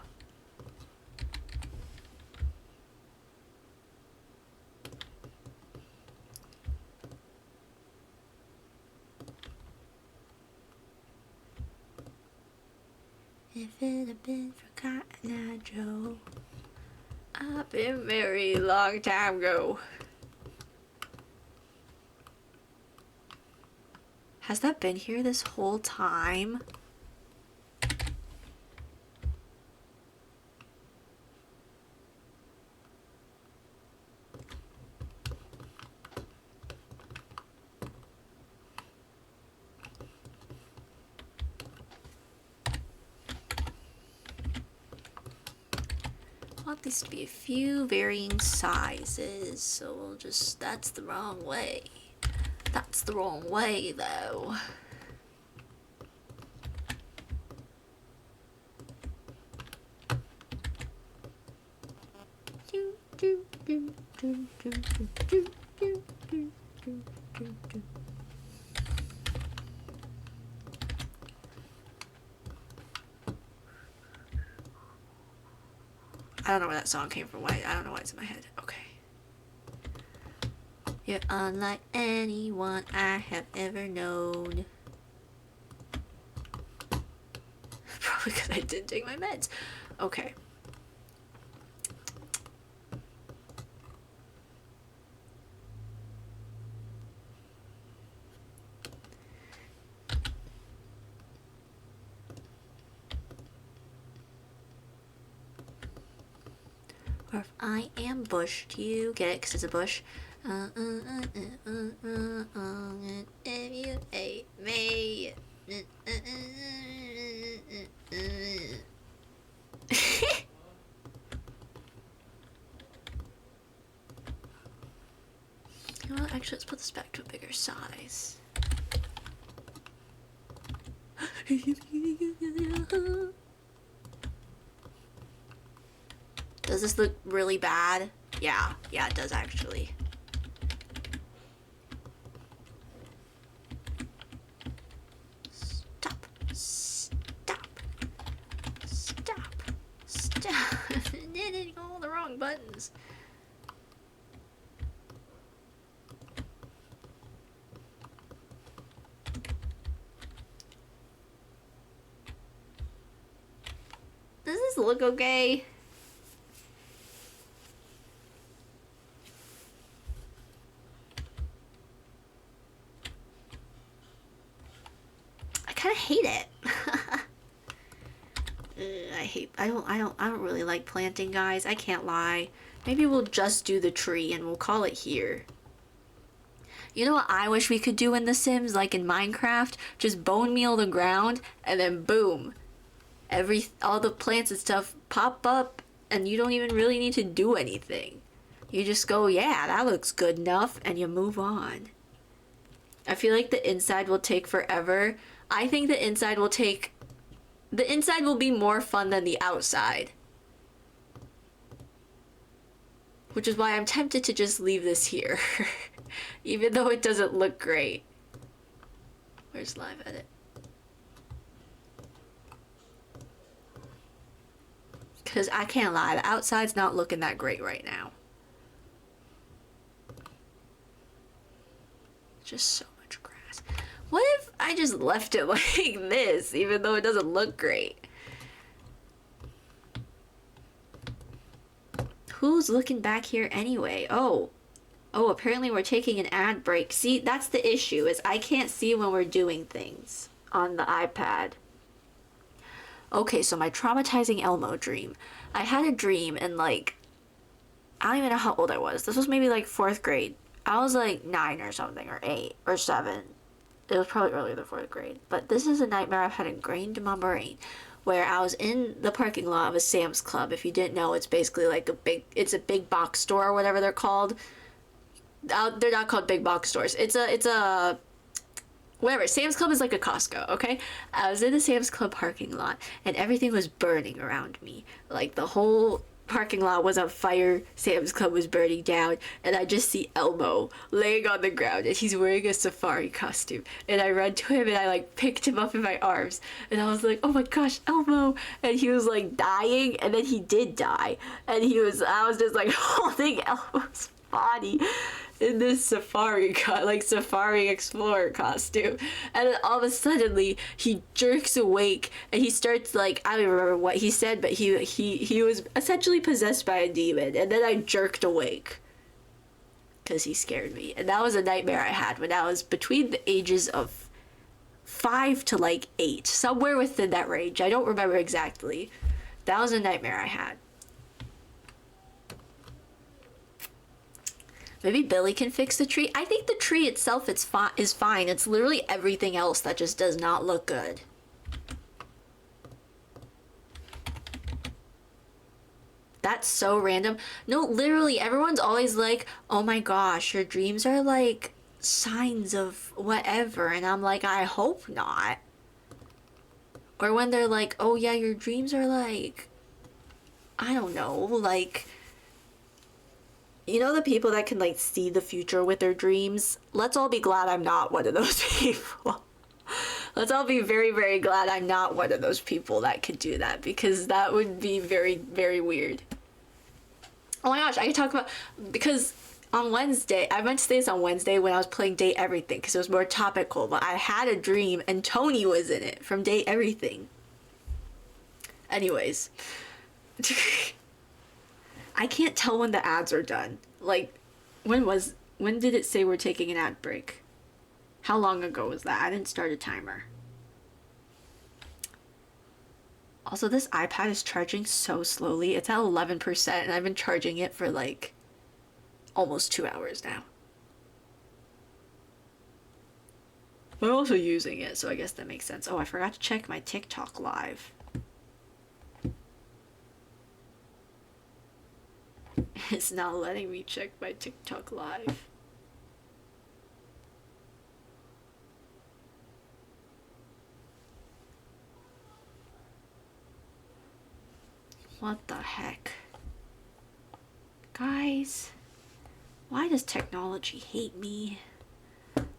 A: If it had been for Cotton Eye Joe, I've been very long time ago. Has that been here this whole time? want these to be a few varying sizes, so we'll just, that's the wrong way. That's the wrong way, though. I don't know where that song came from. Why? I don't know why it's in my head. Okay. You're unlike anyone I have ever known. Probably because I didn't take my meds. Okay. Or if I ambushed you, get it? Because it's a bush. If you hate me. You know what? Actually, let's put this back to a bigger size. Does this look really bad? Yeah, it does actually. Stop. Hitting all the wrong buttons. Does this look okay? I kind of hate it. I don't really like planting, guys. I can't lie. Maybe we'll just do the tree and we'll call it here. You know what I wish we could do in The Sims, like in Minecraft? Just bone meal the ground and then boom. All the plants and stuff pop up and you don't even really need to do anything. You just go, yeah, that looks good enough, and you move on. I feel like the inside will take forever. I think the inside will be more fun than the outside. Which is why I'm tempted to just leave this here. Even though it doesn't look great. Where's live edit? Because I can't lie, the outside's not looking that great right now. Just so much grass. What if I just left it like this, even though it doesn't look great? Who's looking back here anyway? Oh, apparently we're taking an ad break. See, that's the issue, is I can't see when we're doing things on the iPad. Okay, so my traumatizing Elmo dream. I had a dream and like, I don't even know how old I was. This was maybe like 4th grade. I was like 9 or something, or 8 or 7. It was probably earlier than 4th grade. But this is a nightmare I've had ingrained in my brain, where I was in the parking lot of a Sam's Club. If you didn't know, it's basically like it's a big box store or whatever they're called. They're not called big box stores. It's a whatever. Sam's Club is like a Costco, okay? I was in the Sam's Club parking lot and everything was burning around me. Like the whole parking lot was on fire, Sam's Club was burning down, and I just see Elmo laying on the ground and he's wearing a safari costume. And I ran to him and I like picked him up in my arms and I was like, oh my gosh, Elmo! And he was like dying, and then he did die. And I was just like holding Elmo's body in this safari explorer costume, and then all of a sudden he jerks awake and he starts like, I don't even remember what he said, but he was essentially possessed by a demon, and then I jerked awake because he scared me. And that was a nightmare I had when I was between the ages of 5 to like 8, somewhere within that range. I don't remember exactly. That was a nightmare I had. Maybe Billy can fix the tree. I think the tree itself is fine. It's literally everything else that just does not look good. That's so random. No, literally, everyone's always like, oh my gosh, your dreams are like signs of whatever. And I'm like, I hope not. Or when they're like, oh yeah, your dreams are like, I don't know, like, you know, the people that can like see the future with their dreams? Let's all be glad I'm not one of those people. Let's all be very, very glad I'm not one of those people that could do that, because that would be very, very weird. Oh my gosh, I could talk about, because on Wednesday, I meant to say this on Wednesday when I was playing Date Everything because it was more topical, but I had a dream and Tony was in it from Date Everything. Anyways. I can't tell when the ads are done. Like, when did it say we're taking an ad break? How long ago was that? I didn't start a timer. Also, this iPad is charging so slowly. It's at 11% and I've been charging it for like almost 2 hours now. I'm also using it, so I guess that makes sense. Oh, I forgot to check my TikTok live. It's not letting me check my TikTok live. What the heck? Guys, why does technology hate me?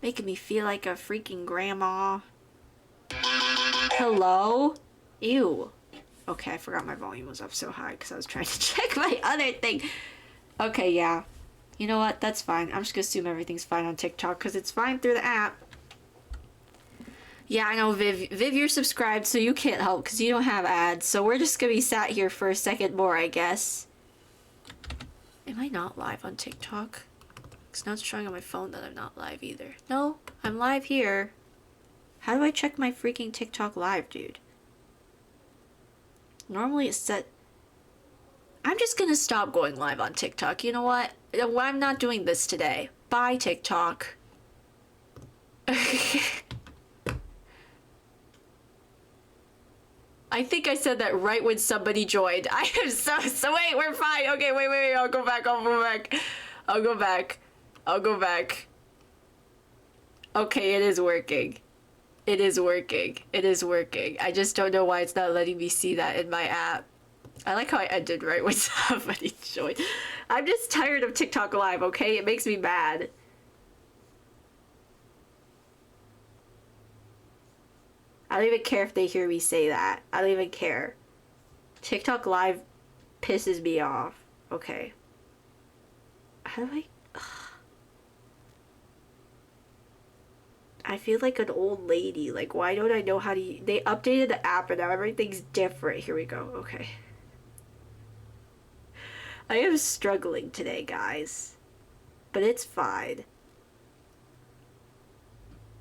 A: Making me feel like a freaking grandma. Hello? Ew. Okay, I forgot my volume was up so high because I was trying to check my other thing. Okay, yeah. You know what? That's fine. I'm just gonna assume everything's fine on TikTok because it's fine through the app. Yeah, I know, Viv. Viv, you're subscribed, so you can't help because you don't have ads. So we're just gonna be sat here for a second more, I guess. Am I not live on TikTok? Because now it's showing on my phone that I'm not live either. No, I'm live here. How do I check my freaking TikTok live, dude? Normally it's set... I'm just gonna stop going live on TikTok. You know what? I'm not doing this today. Bye, TikTok. I think I said that right when somebody joined. I am so wait, we're fine. Okay, wait, I'll go back. Okay, it is working. It is working. I just don't know why it's not letting me see that in my app. I like how I ended right when somebody joined. I'm just tired of TikTok Live, okay? It makes me mad. I don't even care if they hear me say that. I don't even care. TikTok Live pisses me off. Okay. How do I... Ugh. I feel like an old lady. Like, why don't I know how to... They updated the app and now everything's different. Here we go. Okay. I am struggling today, guys. But it's fine.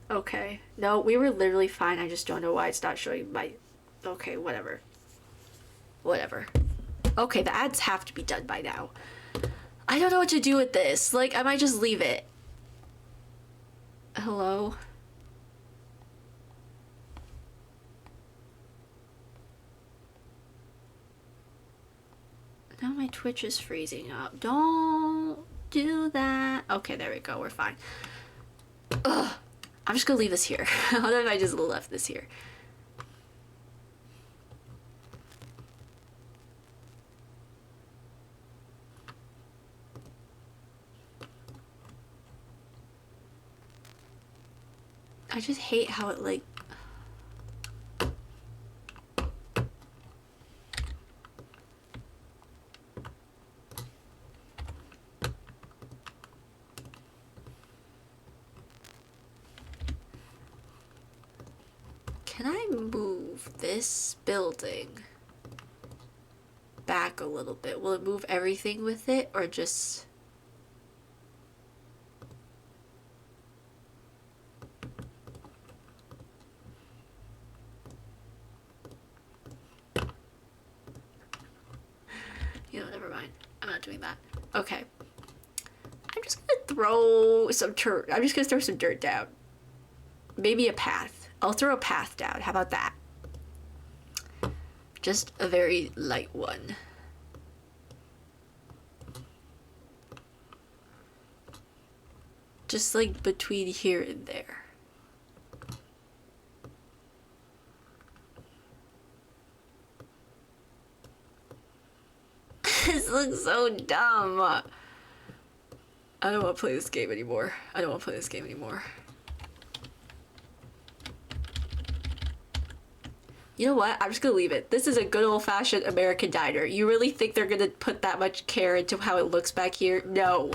A: Okay. No, we were literally fine. I just don't know why it's not showing my... Okay, whatever. Okay, the ads have to be done by now. I don't know what to do with this. Like, I might just leave it. Hello? Now my Twitch is freezing up. Don't do that. Okay, there we go. We're fine. Ugh. I'm just gonna leave this here. What if I just left this here? I just hate how it like... Can I move this building back a little bit? Will it move everything with it or just... You know, never mind. I'm not doing that. Okay. I'm just gonna throw some dirt. I'm just gonna throw some dirt down. Maybe a path. I'll throw a path down. How about that? Just a very light one. Just like between here and there. This looks so dumb. I don't want to play this game anymore. I don't want to play this game anymore. You know what? I'm just gonna leave it. This is a good old-fashioned American diner. You really think they're gonna put that much care into how it looks back here? No.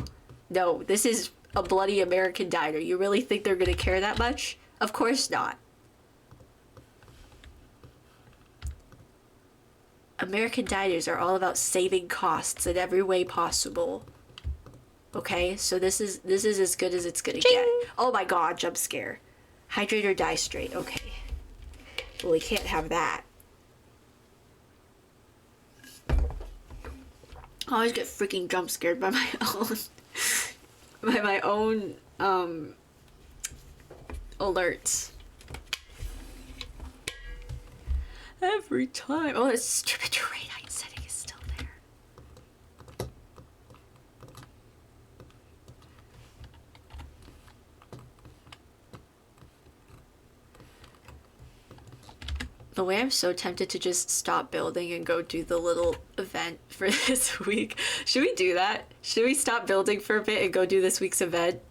A: No, this is a bloody American diner. You really think they're gonna care that much? Of course not. American diners are all about saving costs in every way possible. Okay, so this is as good as it's gonna get. Oh my god, jump scare. Hydrate or die straight. Okay. Well, we can't have that. I always get freaking jump scared by my own alerts. Every time. Oh, this stupid terrain height setting is still there. The way I'm so tempted to just stop building and go do the little event for this week. Should we do that? Should we stop building for a bit and go do this week's event?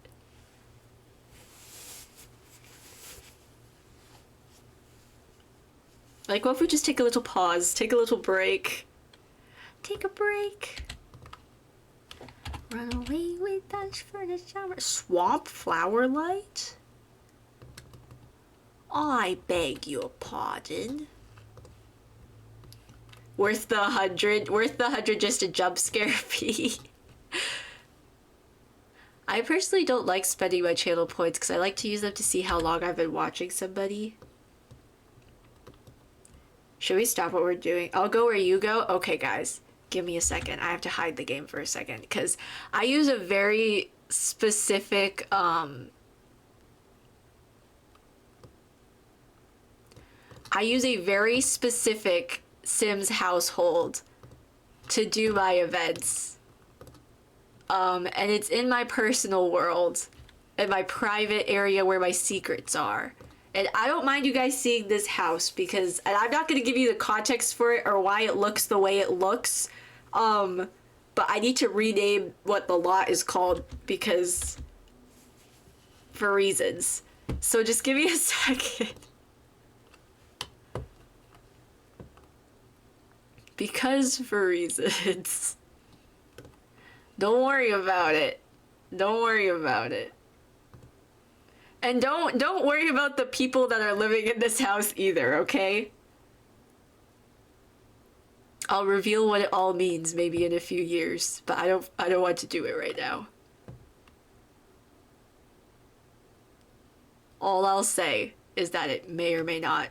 A: Like, what if we just take a little pause, take a little break? Take a break. Run away with us for the summer. Swamp flower light? I beg your pardon. Worth the 100? Worth the 100 just a jump scare fee? I personally don't like spending my channel points because I like to use them to see how long I've been watching somebody. Should we stop what we're doing? I'll go where you go? Okay, guys. Give me a second. I have to hide the game for a second because I use a very specific, I use a very specific Sims household to do my events. And it's in my personal world, in my private area where my secrets are. And I don't mind you guys seeing this house because, and I'm not going to give you the context for it or why it looks the way it looks. But I need to rename what the lot is called because, for reasons. So just give me a second. Because for reasons. Don't worry about it. Don't worry about it. And don't worry about the people that are living in this house either, okay? I'll reveal what it all means maybe in a few years, but I don't want to do it right now. All I'll say is that it may or may not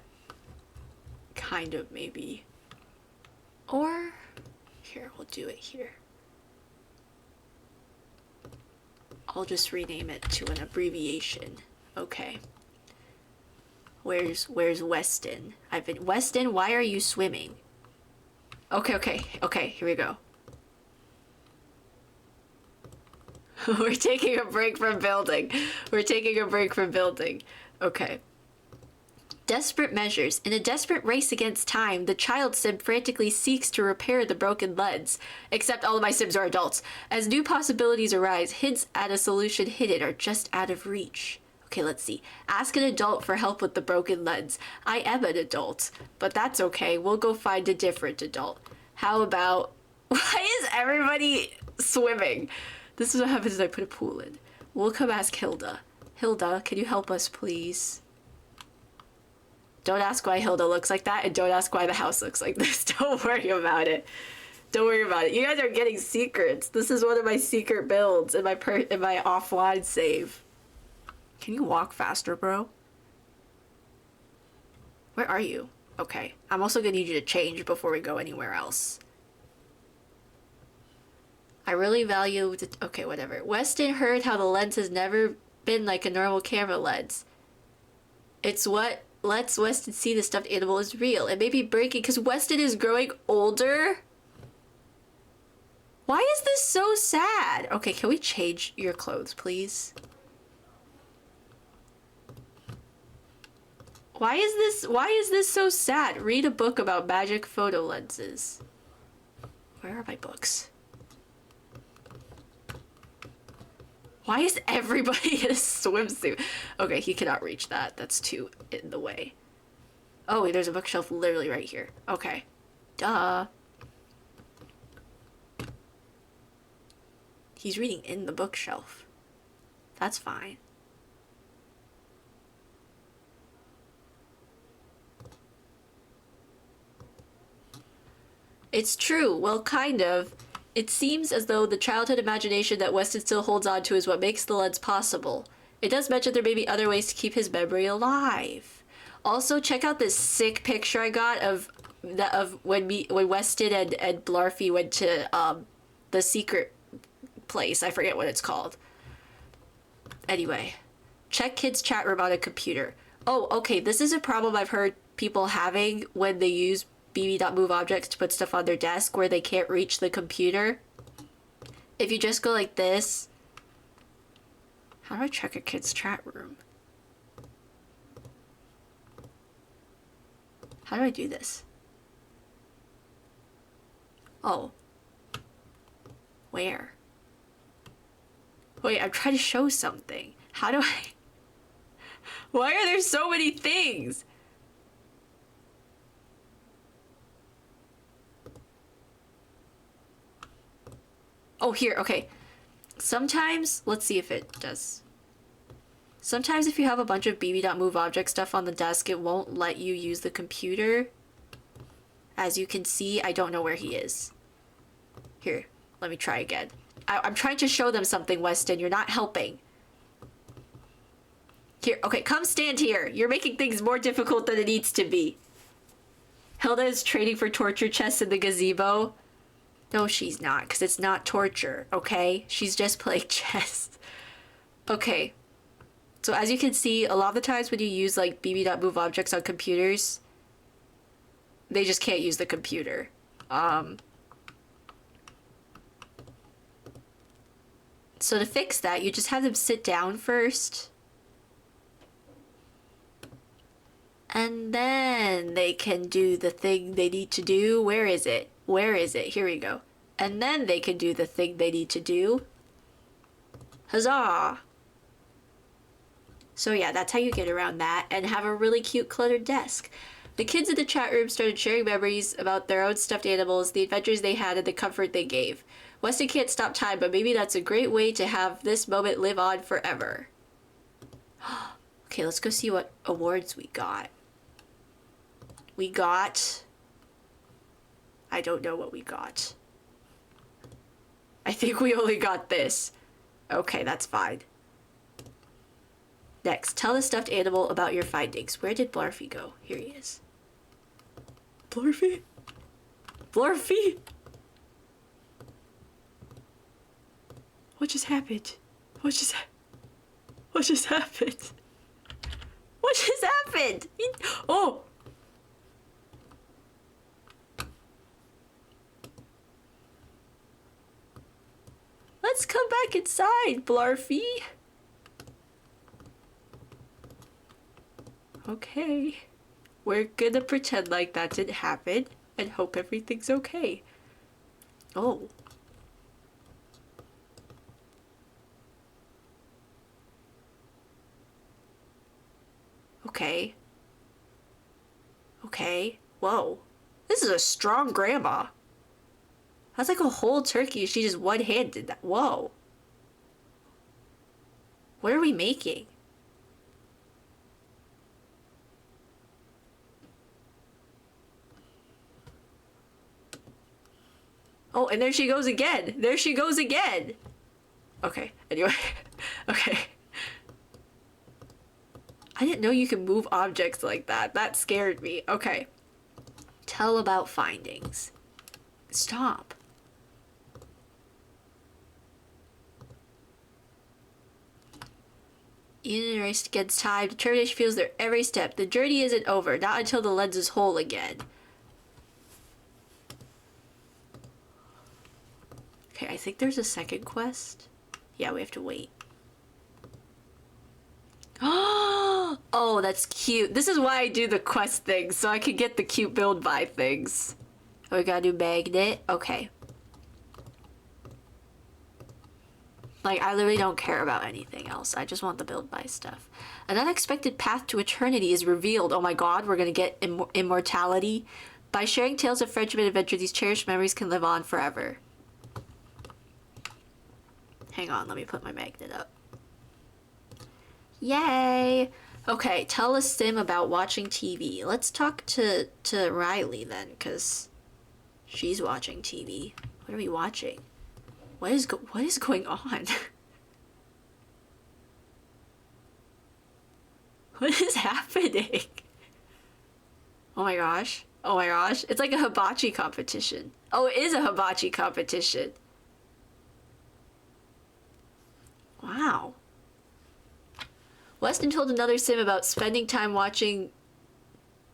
A: kind of maybe. Or here, we'll do it here. I'll just rename it to an abbreviation. Okay. Where's Weston? Weston, why are you swimming? Okay, here we go. We're taking a break from building. We're taking a break from building. Okay. Desperate measures. In a desperate race against time, the child sim frantically seeks to repair the broken leads. Except all of my sims are adults. As new possibilities arise, hints at a solution hidden are just out of reach. Okay, let's see. Ask an adult for help with the broken lens. I am an adult, but that's okay. We'll go find a different adult. How about... Why is everybody swimming? This is what happens when I put a pool in. We'll come ask Hilda. Hilda, can you help us, please? Don't ask why Hilda looks like that, and don't ask why the house looks like this. Don't worry about it. Don't worry about it. You guys are getting secrets. This is one of my secret builds in my offline save. Can you walk faster, bro? Where are you? Okay. I'm also gonna need you to change before we go anywhere else. I really value the... Okay, whatever. Weston heard how the lens has never been like a normal camera lens. It's what lets Weston see the stuffed animal is real. It may be breaking because Weston is growing older. Why is this so sad? Okay, can we change your clothes, please? Why is this so sad? Read a book about magic photo lenses. Where are my books? Why is everybody in a swimsuit? Okay, he cannot reach that. That's too in the way. Oh, wait, there's a bookshelf literally right here. Okay. Duh. He's reading in the bookshelf. That's fine. It's true. Well, kind of. It seems as though the childhood imagination that Weston still holds on to is what makes the lens possible. It does mention there may be other ways to keep his memory alive. Also, check out this sick picture I got of when Weston and Blarfy went to the secret place. I forget what it's called. Anyway, check kids' chat room on a computer. Oh, okay, this is a problem I've heard people having when they use BB.move objects to put stuff on their desk where they can't reach the computer. If you just go like this... How do I check a kid's chat room? How do I do this? Oh. Where? Wait, I'm trying to show something. How do I... Why are there so many things? Oh, here, okay. Sometimes, let's see if it does. Sometimes if you have a bunch of BB.move object stuff on the desk, it won't let you use the computer. As you can see, I don't know where he is. Here, let me try again. I'm trying to show them something, Weston. You're not helping. Here, okay, come stand here. You're making things more difficult than it needs to be. Hilda is training for torture chests in the gazebo. No, she's not, because it's not torture, okay? She's just playing chess. Okay. So as you can see, a lot of the times when you use, like, BB.move objects on computers, they just can't use the computer. So to fix that, you just have them sit down first. And then they can do the thing they need to do. Where is it? Where is it? Here we go. And then they can do the thing they need to do. Huzzah! So yeah, that's how you get around that and have a really cute cluttered desk. The kids in the chat room started sharing memories about their own stuffed animals, the adventures they had, and the comfort they gave. Weston can't stop time, but maybe that's a great way to have this moment live on forever. Okay, let's go see what awards we got. We got... I don't know what we got. I think we only got this. Okay, that's fine. Next, tell the stuffed animal about your findings. Where did Blarfy go? Here he is. Blarfy? Blarfy? What just happened? What just happened? What just happened? What just happened? Oh! Let's come back inside, Blarfy. Okay. We're gonna pretend like that didn't happen and hope everything's okay. Oh. Okay. Okay. Whoa. This is a strong grandma. That's like a whole turkey. She just one-handed that. Whoa. What are we making? Oh, and there she goes again. There she goes again. Okay, anyway. Okay. I didn't know you could move objects like that. That scared me. Okay. Tell about findings. Stop. In a race against time, determination feels their every step. The journey isn't over, not until the lens is whole again. Okay, I think there's a second quest. Yeah, we have to wait. Oh, Oh, that's cute. This is why I do the quest things, so I can get the cute build buy things. Oh, we gotta do magnet. Okay. Like, I literally don't care about anything else. I just want the build buy stuff. An unexpected path to eternity is revealed. Oh my god, we're gonna get immortality. By sharing tales of friendship and adventure, these cherished memories can live on forever. Hang on, let me put my magnet up. Yay! Okay, tell a sim about watching TV. Let's talk to Riley then, because she's watching TV. What are we watching? What is going on? What is happening? Oh my gosh. Oh my gosh. It's like a hibachi competition. Oh, it is a hibachi competition. Wow. Weston told another sim about spending time watching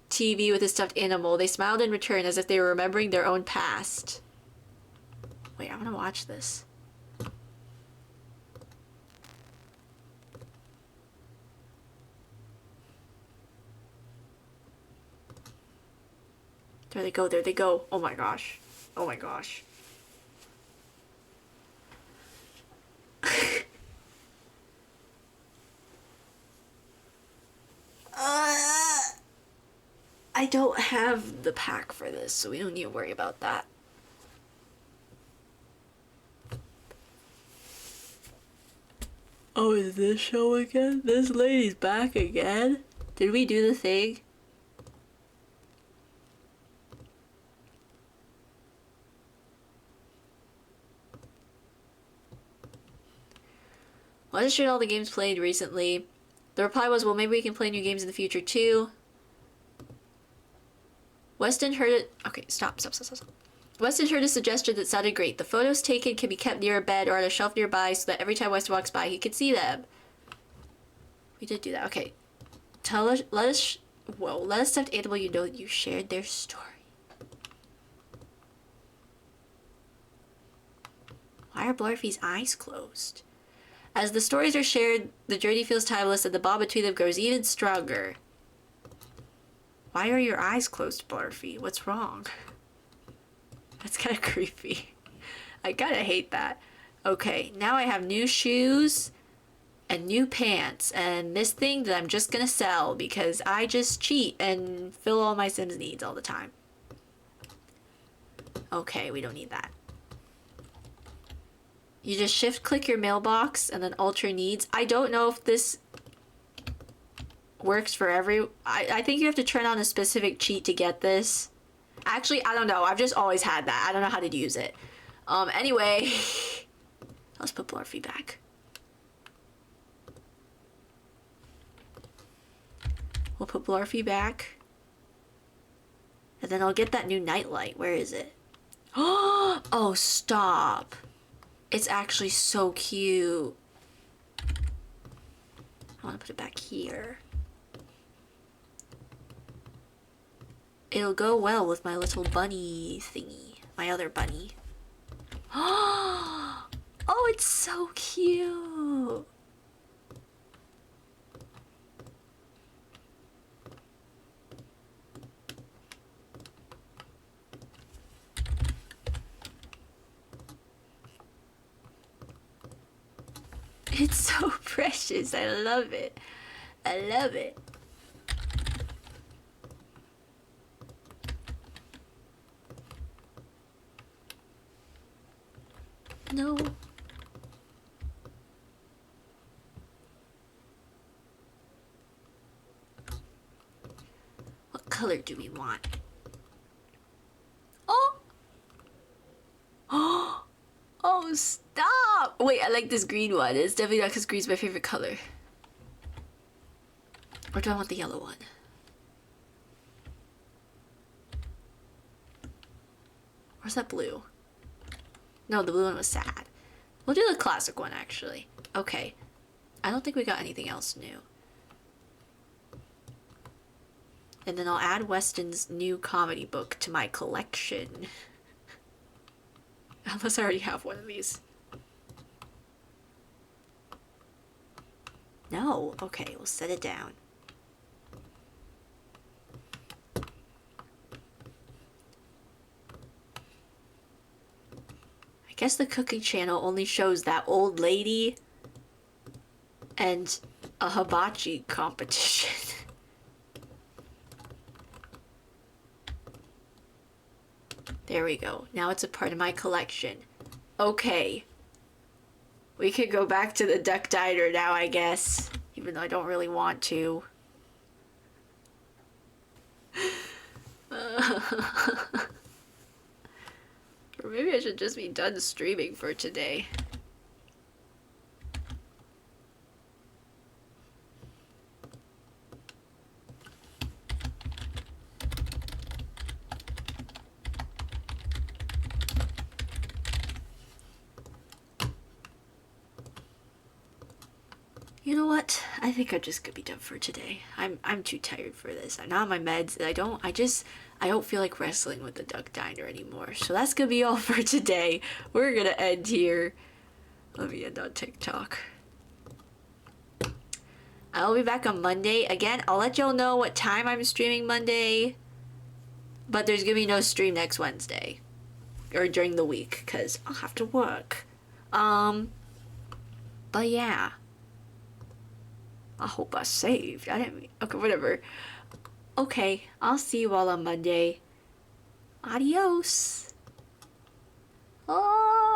A: TV with his stuffed animal. They smiled in return as if they were remembering their own past. Wait, I want to watch this. There they go, there they go. Oh my gosh. Oh my gosh. I don't have the pack for this, so we don't need to worry about that. Oh, is this show again? This lady's back again? Did we do the thing? Why just shared all the games played recently? The reply was, well, maybe we can play new games in the future too. Weston heard it. Okay, stop. Weston heard a suggestion that sounded great. The photos taken can be kept near a bed or on a shelf nearby so that every time Weston walks by, he can see them. We did do that. Okay. Let us stuffed animal you know that you shared their story. Why are Blurfy's eyes closed? As the stories are shared, the journey feels timeless and the bond between them grows even stronger. Why are your eyes closed, Blurfy? What's wrong? That's kind of creepy. I kind of hate that. Okay, now I have new shoes and new pants and this thing that I'm just gonna sell because I just cheat and fill all my Sims needs all the time. Okay, we don't need that. You just shift click your mailbox and then alter needs. I don't know if this works for I think you have to turn on a specific cheat to get this. Actually, I don't know. I've just always had that. I don't know how to use it. Anyway, let's put Blurfy back. We'll put Blurfy back. And then I'll get that new nightlight. Where is it? Oh, stop. It's actually so cute. I want to put it back here. It'll go well with my little bunny thingy. My other bunny. Oh, it's so cute. It's so precious. I love it. I love it. No. What color do we want? Oh! Oh! Oh, stop! Wait, I like this green one. It's definitely not because green's my favorite color. Or do I want the yellow one? Where's that blue? No, the blue one was sad. We'll do the classic one, actually. Okay. I don't think we got anything else new. And then I'll add Weston's new comedy book to my collection. Unless I already have one of these. No. Okay, we'll set it down. guess the cooking channel only shows that old lady and a hibachi competition. There we go. Now it's a part of my collection. Okay. We could go back to the duck diner now, I guess. Even though I don't really want to. Or maybe I should just be done streaming for today. You know what? I think I'm just gonna be done for today. I'm too tired for this. I'm not on my meds. I don't feel like wrestling with the duck diner anymore. So that's gonna be all for today. We're gonna end here. Let me end on TikTok. I'll be back on Monday. Again, I'll let y'all know what time I'm streaming Monday. But there's gonna be no stream next Wednesday. Or during the week, because I'll have to work. But yeah. I hope I saved. I didn't mean... Okay, whatever. Okay, I'll see you all on Monday. Adios. Oh.